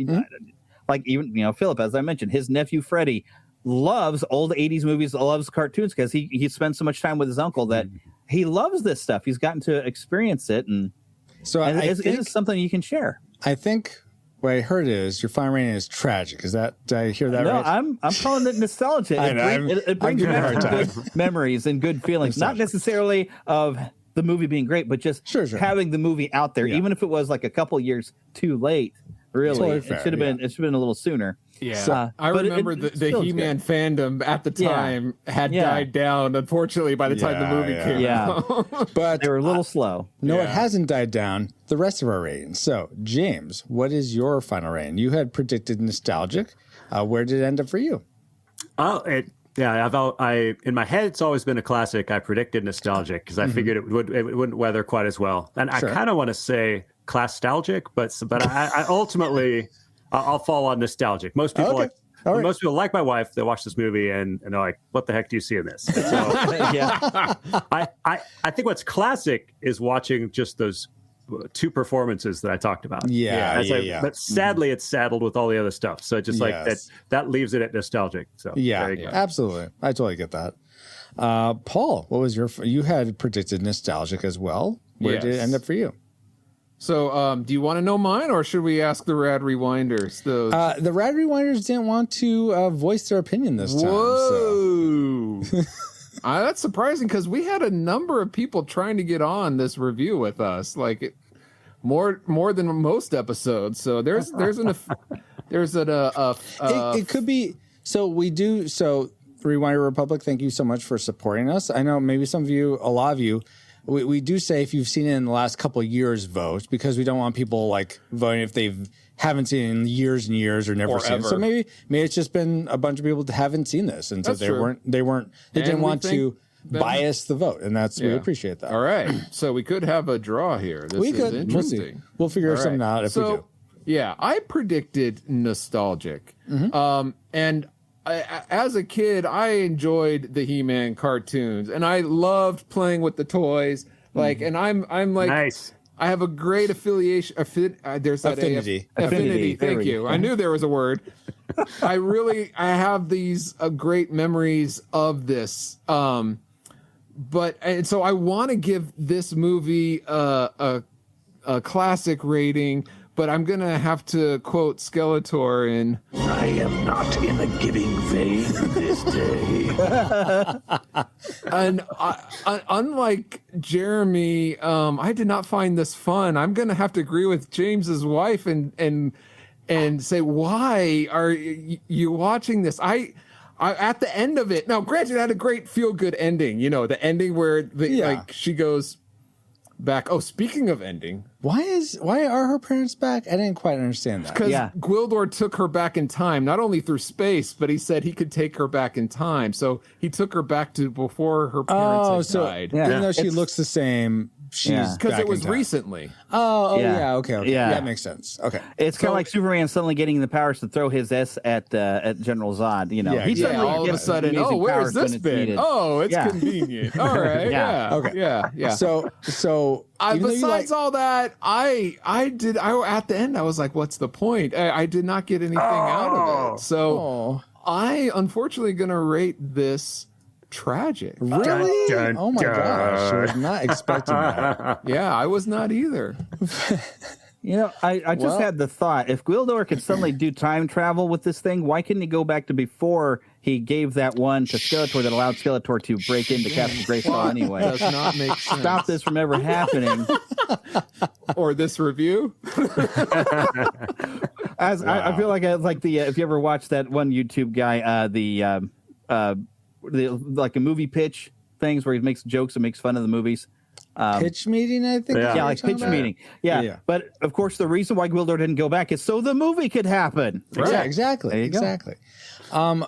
Like even, you know, Philip, as I mentioned, his nephew Freddie loves old 80s movies, loves cartoons because he spends so much time with his uncle that he loves this stuff. He's gotten to experience it. And so it is something you can share. I think what I heard is your final rating is tragic. Is that, did I hear that right? No, I'm calling it nostalgia. It brings back good memories and good feelings. Not necessarily of the movie being great, but just having the movie out there, even if it was like a couple years too late. Really, totally fair, it should have been a little sooner. Yeah, so, I remember the He-Man fandom at the time had died down. Unfortunately, by the time the movie came out, but they were a little slow. No, it hasn't died down. The rest of our ratings. So, James, what is your final rating? You had predicted nostalgic. Where did it end up for you? In my head, it's always been a classic. I predicted nostalgic because I figured it wouldn't weather quite as well. And I kind of want to say class-stalgic, but I ultimately I'll fall on nostalgic. Most people most people like my wife. They watch this movie and they're like, "What the heck do you see in this?" So, I think what's classic is watching just those 2 performances that I talked about. But sadly, it's saddled with all the other stuff. So just like that leaves it at nostalgic. So absolutely, I totally get that. Paul, what was you had predicted nostalgic as well? where did it end up for you? So, do you want to know mine, or should we ask the Rad Rewinders? The Rad Rewinders didn't want to voice their opinion this time. Whoa. So. That's surprising because we had a number of people trying to get on this review with us, like more than most episodes. So it could be. So we do. So Rewinder Republic, thank you so much for supporting us. I know maybe some of you, a lot of you, we do say if you've seen it in the last couple of years, vote, because we don't want people like voting if they haven't seen it in years and years or never seen it. So maybe it's just been a bunch of people that haven't seen this, and so they didn't want to bias the vote, and we appreciate that. All right, so we could have a draw here. This is interesting. We'll figure something out if we do. Yeah, I predicted nostalgic, and as a kid, I enjoyed the He-Man cartoons, and I loved playing with the toys. Like, and I'm like, nice. I have a great affiliation. There's that affinity. Affinity. Thank you. I knew there was a word. I have these great memories of this. And so I want to give this movie a classic rating. But I'm going to have to quote Skeletor in... I am not in the giving vein this day. And unlike Jeremy, I did not find this fun. I'm going to have to agree with James's wife and say, why are you watching this? I at the end of it... Now, granted, it had a great feel-good ending. You know, the ending where like she goes... back. Oh, speaking of ending, why are her parents back? I didn't quite understand that. Because Gwildor took her back in time, not only through space, but he said he could take her back in time. So he took her back to before her parents had died. Even though she looks the same, she's because it was recently. Okay. Yeah, that makes sense. Okay, it's kind of like Superman suddenly getting the powers to throw his S at General Zod. You know, he all of a sudden, where's this bit? Oh, it's convenient. All right, yeah. So besides all that, I at the end I was like, what's the point? I did not get anything out of it. So I unfortunately gonna rate this tragic. Really? Oh my gosh, I was not expecting that. Yeah, I was not either. You know, I just had the thought, if Gwildor could suddenly do time travel with this thing, why couldn't he go back to before he gave that one to Skeletor that allowed Skeletor to break into Captain Grayskull anyway? Does not make sense. Stop this from ever happening. Or this review? I feel like if you ever watched that one YouTube guy, the like a movie pitch things where he makes jokes and makes fun of the movies. Pitch meeting, I think. Yeah, like pitch meeting. Yeah. But of course, the reason why Gwildor didn't go back is so the movie could happen. Right. Yeah, exactly.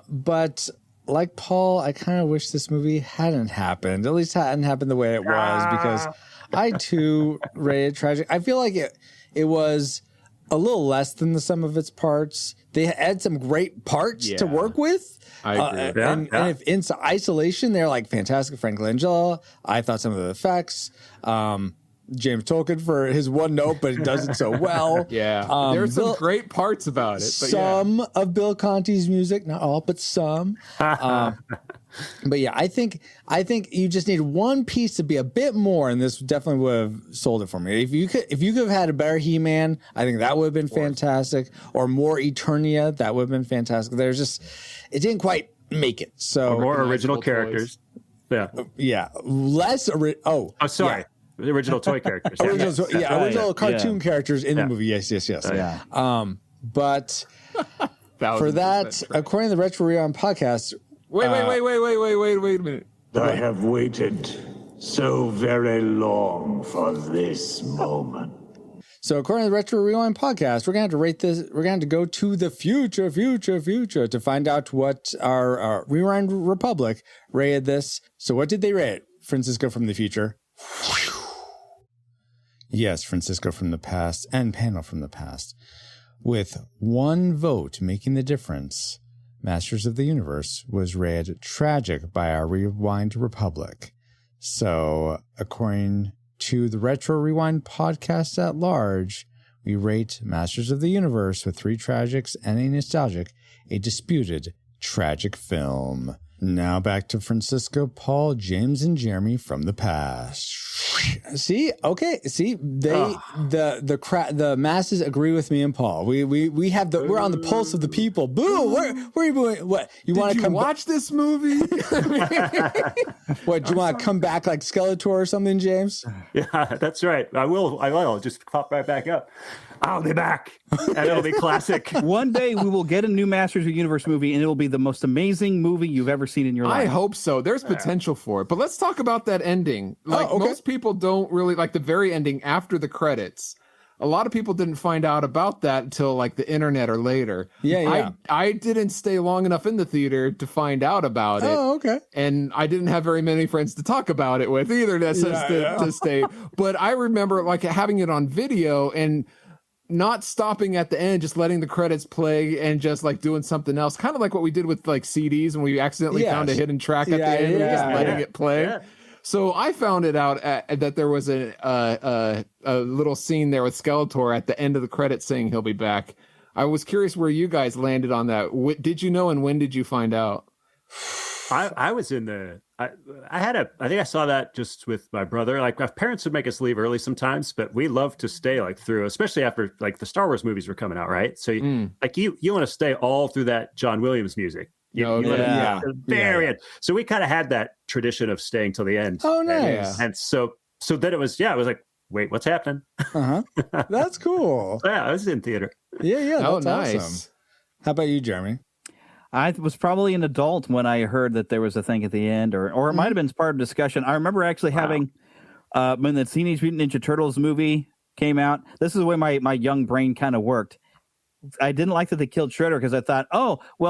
But like Paul, I kind of wish this movie hadn't happened. At least hadn't happened the way it was, because I too rated tragic. I feel like it was a little less than the sum of its parts. They had some great parts to work with. I agree. And if in isolation, they're like fantastic. Frank Langella, I thought some of the effects. James Tolkien for his one note, but it does it so well. There's some great parts about it. But some of Bill Conti's music, not all, but some. But yeah, I think you just need one piece to be a bit more, and this definitely would have sold it for me. If you could have had a better He-Man, I think that would have been fantastic, or more Eternia, that would have been fantastic. It didn't quite make it. So or more original characters. Yeah, less. Sorry. Yeah. The original toy characters. Original cartoon characters in the movie. Yes. But for that, according to the Retro Rewind podcast. Wait a minute. I have waited so very long for this moment. So according to the Retro Rewind podcast, we're going to have to rate this. We're going to go to the future to find out what our Rewind Republic rated this. So what did they rate? Francisco from the future. Yes, Francisco from the past and panel from the past. With one vote making the difference, Masters of the Universe was rated tragic by our Rewind Republic. So, according to the Retro Rewind podcast at large, we rate Masters of the Universe with 3 tragics and a nostalgic, a disputed tragic film. Now back to Francisco, Paul, James, and Jeremy from the past. See, okay, see, the masses agree with me and Paul. We have we're on the pulse of the people. Boo! Where are you going? What you want to come watch this movie? What do you want to come back like Skeletor or something, James? Yeah, that's right. I will just pop right back up. I'll be back, and it'll be classic. One day we will get a new Masters of the Universe movie, and it will be the most amazing movie you've ever seen in your life. I hope so. There's potential for it. But let's talk about that ending. Most people don't really like the very ending after the credits. A lot of people didn't find out about that until like the internet or later. Yeah. I didn't stay long enough in the theater to find out about it. Oh, okay. And I didn't have very many friends to talk about it with either to stay. But I remember like having it on video and not stopping at the end, just letting the credits play and just like doing something else, kind of like what we did with like CDs when we accidentally found a hidden track at the end and just letting it play. Yeah. So I found it out that there was a little scene there with Skeletor at the end of the credits saying he'll be back. I was curious where you guys landed on that. Did you know, and when did you find out? I was in the. I think I saw that just with my brother. Like my parents would make us leave early sometimes, but we loved to stay like through, especially after like the Star Wars movies were coming out, right? So you want to stay all through that John Williams music. Very end. So we kind of had that tradition of staying till the end. Oh, nice. And so then it was like, wait, what's happening? That's cool. Yeah, I was in theater. Yeah. That's awesome. How about you, Jeremy? I was probably an adult when I heard that there was a thing at the end, or it might have been part of discussion. I remember actually having, when the Teenage Mutant Ninja Turtles movie came out, this is the way my young brain kind of worked. I didn't like that they killed Shredder because I thought,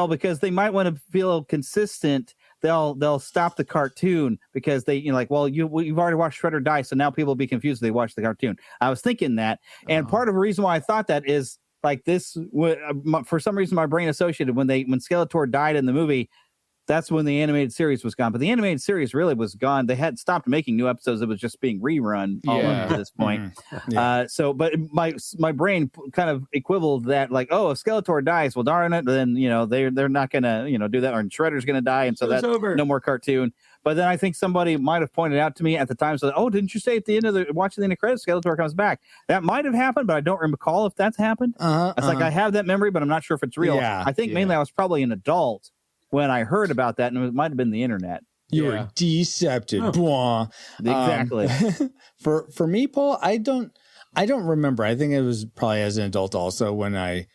because they might want to feel consistent, they'll stop the cartoon because you've already watched Shredder die, so now people will be confused if they watch the cartoon. I was thinking that, and part of the reason why I thought that is like this, for some reason, my brain associated when Skeletor died in the movie, that's when the animated series was gone. But the animated series really was gone. They had stopped making new episodes. It was just being rerun all up to this point. But my brain kind of equivalent that like, if Skeletor dies, well, darn it, then they're not gonna do that, or Shredder's gonna die, and so that's over. No more cartoon. But then I think somebody might have pointed out to me at the time, so didn't you say at the end of watching the end of credits, Skeletor comes back? That might have happened, but I don't recall if that's happened. It's like I have that memory, but I'm not sure if it's real. I think mainly I was probably an adult when I heard about that, and it might have been the internet. You were decepted. Exactly. For me, Paul, I don't remember. I think it was probably as an adult also when I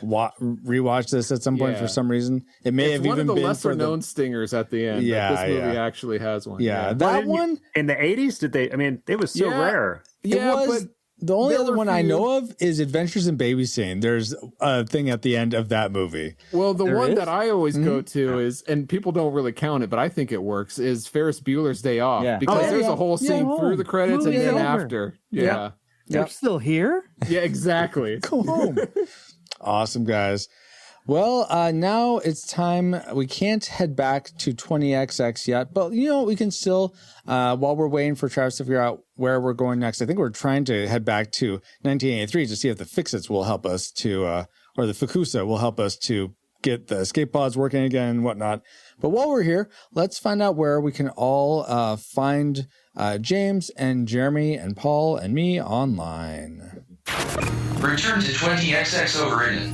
rewatched this at some point for some reason. It may have even been one of the lesser known stingers at the end. This movie actually has one. That one in the 80s. Did they? I mean, it was so rare. But the only other one I know of is Adventures in Babysitting. There's a thing at the end of that movie. Well, the one that I always go to is, and people don't really count it, but I think it works, is Ferris Bueller's Day Off. Because there's a whole scene through the credits and then after. They're still here? Yeah, exactly. Go home. Awesome, guys. Well, now it's time. We can't head back to 20XX yet, but we can still, while we're waiting for Travis to figure out where we're going next, I think we're trying to head back to 1983 to see if the Fix-Its will help us to, or the Fukusa will help us to get the escape pods working again and whatnot. But while we're here, let's find out where we can all find James and Jeremy and Paul and me online. Return to 20XX overridden.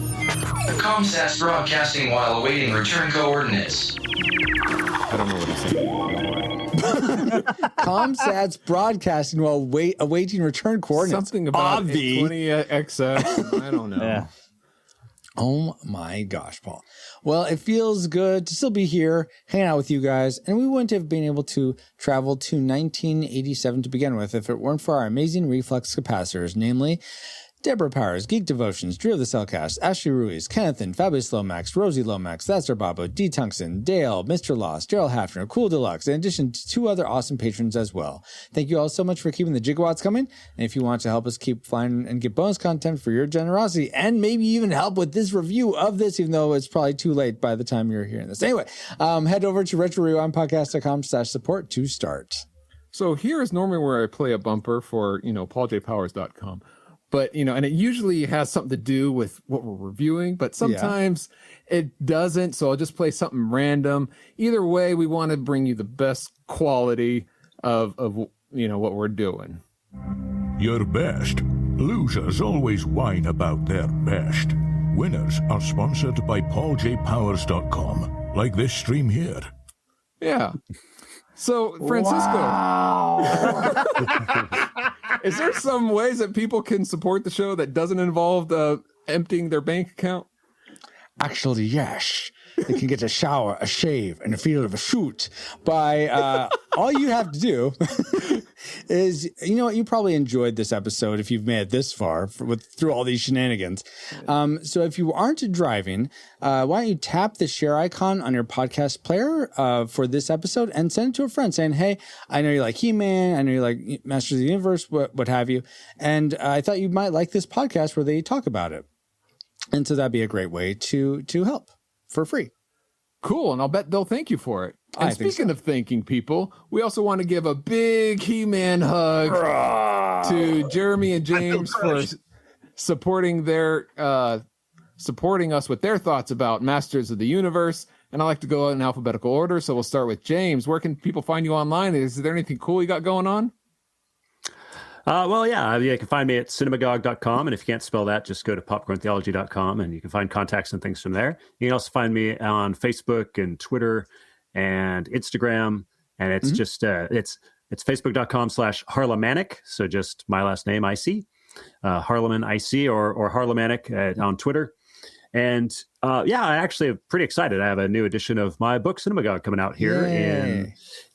Comsats broadcasting while awaiting return coordinates. I don't know what he's saying. Comsats broadcasting while awaiting return coordinates. Something about 20XX. I don't know. Yeah. Oh my gosh, Paul. Well, it feels good to still be here, hanging out with you guys, and we wouldn't have been able to travel to 1987 to begin with if it weren't for our amazing reflex capacitors, namely Deborah Powers, Geek Devotions, Drew of the Cellcast, Ashley Ruiz, Kennethan, Fabulous Lomax, Rosie Lomax, That's Our Babo, D. Tungsten, Dale, Mr. Lost, Gerald Hafner, Cool Deluxe, in addition to 2 other awesome patrons as well. Thank you all so much for keeping the gigawatts coming. And if you want to help us keep flying and get bonus content for your generosity, and maybe even help with this review of this, even though it's probably too late by the time you're hearing this. Anyway, head over to retrorewindpodcast.com/support to start. So here is normally where I play a bumper for, pauljpowers.com. but and it usually has something to do with what we're reviewing, but sometimes it doesn't. So I'll just play something random. Either way, we want to bring you the best quality of what we're doing. Your best. Losers always whine about their best. Winners are sponsored by PaulJPowers.com, like this stream here. Yeah. So, Francisco, is there some ways that people can support the show that doesn't involve emptying their bank account? Actually, yes. They can get a shower, a shave, and a feel of a shoot by all you have to do is, you probably enjoyed this episode if you've made it this far through all these shenanigans. So if you aren't driving, why don't you tap the share icon on your podcast player for this episode and send it to a friend saying, hey, I know you like He-Man, I know you like Masters of the Universe, what have you. And I thought you might like this podcast where they talk about it. And so that'd be a great way to help. For free. Cool, and I'll bet they'll thank you for it. And speaking of thanking people, we also want to give a big He-Man hug to Jeremy and James for supporting us with their thoughts about Masters of the Universe. And I like to go in alphabetical order, so we'll start with James. Where can people find you online? Is there anything cool you got going on? You can find me at cinemagog.com, and if you can't spell that, just go to popcorntheology.com, and you can find contacts and things from there. You can also find me on Facebook and Twitter and Instagram, and it's just it's facebook.com/Harlemanic, so just my last name, IC, Harleman IC or Harlemanic on Twitter. And I actually am pretty excited. I have a new edition of my book, Cinemagog, coming out here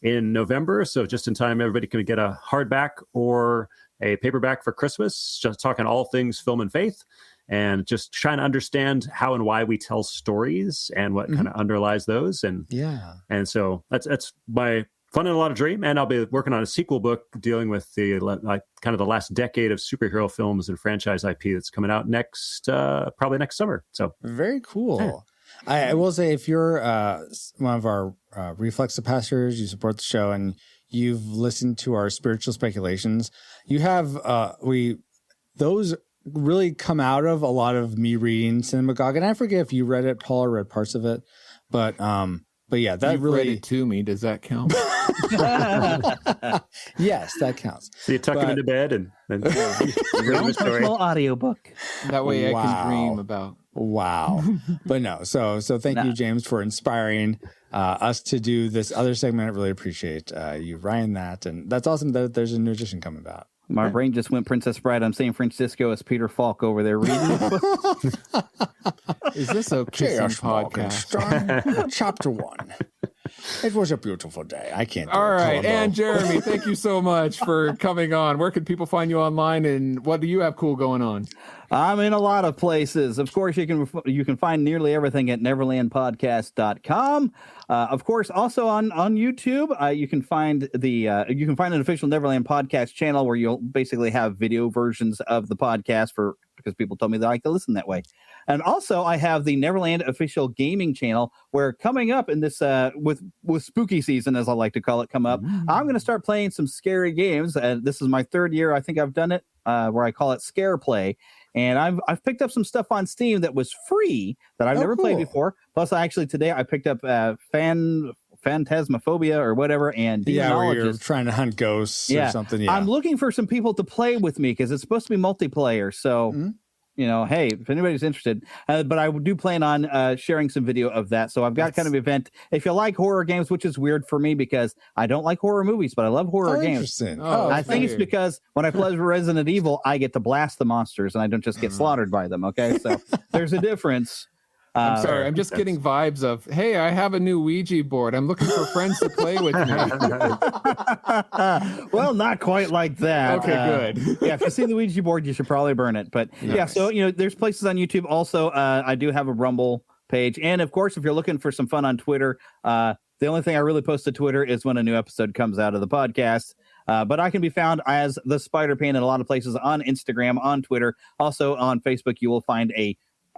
in November. So just in time, everybody can get a hardback or a paperback for Christmas, just talking all things film and faith, and just trying to understand how and why we tell stories and what kind of underlies those. And so that's my fun and a lot of dream. And I'll be working on a sequel book dealing with the last decade of superhero films and franchise IP that's coming out probably next summer. So very cool. Yeah. I will say, if you're one of our Reflexive pastors, you support the show, and you've listened to our spiritual speculations, you have those really come out of a lot of me reading Cinemagog. And I forget if you read it, Paul, or read parts of it, but yeah, that You've really read it to me. Does that count? Yes, that counts. So you tuck him into bed and read the story. Audiobook. That way I can dream about. Wow. But no, so thank you, James, for inspiring us to do this other segment. I really appreciate you writing that. And that's awesome that there's a new edition coming out. My brain just went Princess Bride. I'm saying Francisco as Peter Falk over there reading. Is this a kissing podcast? Chapter 1. It was a beautiful day. I can't. All right. And Jeremy, thank you so much for coming on. Where can people find you online, and what do you have cool going on? I'm in a lot of places. Of course, you can find nearly everything at neverlandpodcast.com. Of course, also on YouTube, you can find an official Neverland podcast channel where you'll basically have video versions of the podcast because people told me they like to listen that way. And also, I have the Neverland official gaming channel, where coming up in this with spooky season, as I like to call it, I'm going to start playing some scary games. This is my third year I think I've done it, where I call it Scare Play. And I've picked up some stuff on Steam that was free that I've never played before. Plus, today I picked up Phantasmophobia or whatever, and Demonologist. Yeah, where you're trying to hunt ghosts or something. Yeah. I'm looking for some people to play with me because it's supposed to be multiplayer. So, hey, if anybody's interested. But I do plan on sharing some video of that. So I've got kind of an event. If you like horror games, which is weird for me because I don't like horror movies, but I love horror games. I think it's because when I play Resident Evil, I get to blast the monsters and I don't just get slaughtered by them. Okay, so there's a difference. I'm sorry. I'm just getting vibes of, hey, I have a new Ouija board. I'm looking for friends to play with me. Well, not quite like that. Okay, good. If you see the Ouija board, you should probably burn it. But so, there's places on YouTube. Also, I do have a Rumble page. And of course, if you're looking for some fun on Twitter, the only thing I really post to Twitter is when a new episode comes out of the podcast. But I can be found as the Spider Pan in a lot of places on Instagram, on Twitter. Also on Facebook, you will find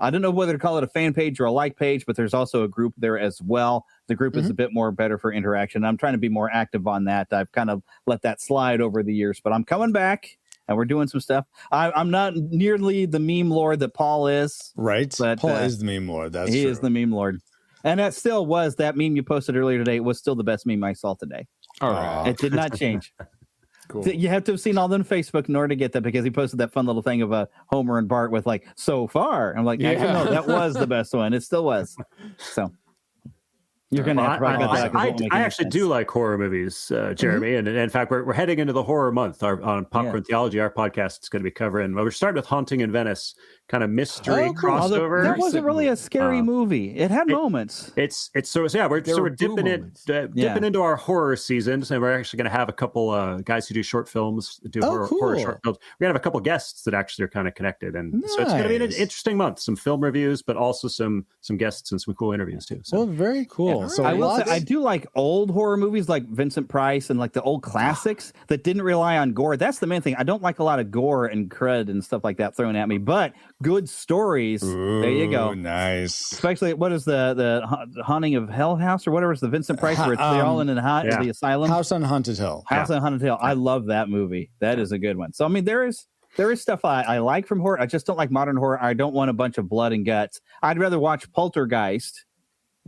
I don't know whether to call it a fan page or a like page, but there's also a group there as well. The group is a bit more better for interaction. I'm trying to be more active on that. I've kind of let that slide over the years, but I'm coming back. and we're doing some stuff. I'm not nearly the meme lord that Paul is. Right. But, Paul is the meme lord. That's he true. is the meme lord. And that still was, that meme you posted earlier today was still the best meme I saw today. All right. It did not change. Cool. You have to have seen all them Facebook in order to get that, because he posted that fun little thing of Homer and Bart with like, so far. I'm like, actually, no, that was the best one. It still was. So you're going to have to probably get that. I actually do like horror movies, Jeremy. And in fact, we're heading into the horror month. On Popcorn Theology, our podcast is going to be covering, we're starting with Haunting in Venice, kind of mystery crossover. That wasn't really a scary movie. It had moments. It's so yeah, we're sort of dipping into our horror seasons, and we're actually going to have a couple guys who do short films, horror short films. We're going to have a couple guests that actually are kind of connected, and so it's going to be an interesting month. Some film reviews, but also some guests and some cool interviews too. So. Well, very cool. So I will say, I do like old horror movies like Vincent Price and like the old classics that didn't rely on gore. That's the main thing. I don't like a lot of gore and crud and stuff like that thrown at me, but good stories. Ooh, there you go. Nice. Especially, what is the Haunting of Hell House or whatever is the Vincent Price where they're all in the asylum? House on Haunted Hill. House on Haunted Hill. I love that movie. That is a good one. So I mean, there is stuff I like from horror. I just don't like modern horror. I don't want a bunch of blood and guts. I'd rather watch Poltergeist.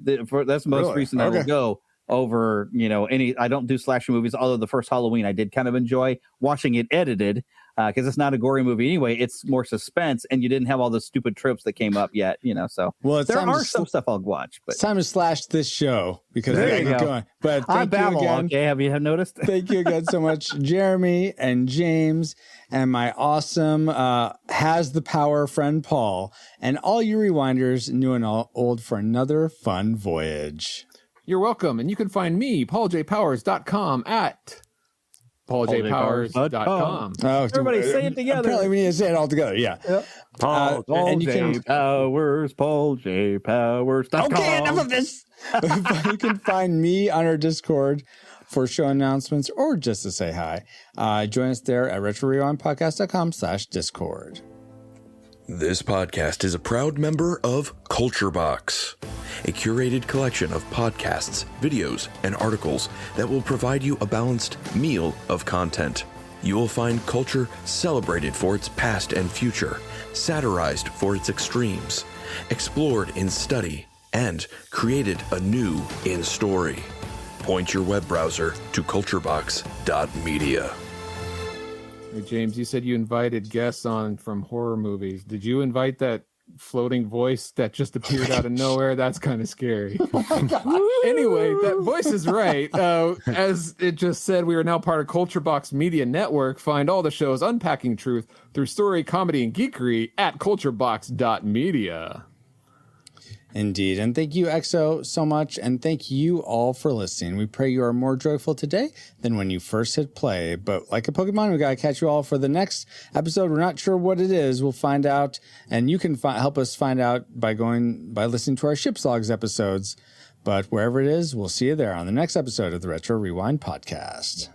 That's the most recent I will go over, any. I don't do slasher movies, although the first Halloween I did kind of enjoy watching it edited, because it's not a gory movie anyway. It's more suspense, and you didn't have all the stupid tropes that came up yet, so there are some stuff I'll watch. But it's time to slash this show because there we got going. But I babble, again. okay? Have you noticed? Thank you again so much, Jeremy and James, and my awesome has the power friend Paul, and all you rewinders, new and old, for another fun voyage. You're welcome. And you can find me, PaulJPowers.com at PaulJPowers.com. Oh, everybody say it together. Apparently we need to say it all together. Yeah. Yep. Paul J. Powers, PaulJPowers.com. Okay, enough of this. You can find me on our Discord for show announcements or just to say hi. Join us there at RetroRewindPodcast.com/Discord. This podcast is a proud member of Culture Box, a curated collection of podcasts, videos, and articles that will provide you a balanced meal of content. You will find culture celebrated for its past and future, satirized for its extremes, explored in study, and created anew in story. Point your web browser to culturebox.media. Hey, James, you said you invited guests on from horror movies. Did you invite that floating voice that just appeared out of nowhere? That's kind of scary. Anyway, that voice is right. As it just said, we are now part of Culture Box Media Network. Find all the shows unpacking truth through story, comedy, and geekery at culturebox.media. Indeed. And thank you, EXO, so much. And thank you all for listening. We pray you are more joyful today than when you first hit play. But like a Pokemon, we got to catch you all for the next episode. We're not sure what it is. We'll find out. And you can help us find out by listening to our Ship's Logs episodes. But wherever it is, we'll see you there on the next episode of the Retro Rewind Podcast.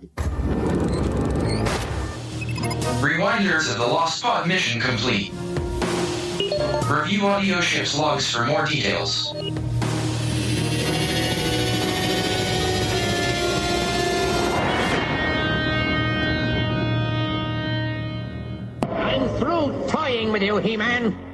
Rewinders of the Lost Pod mission complete. Review audio ship's logs for more details. I'm through toying with you, He-Man.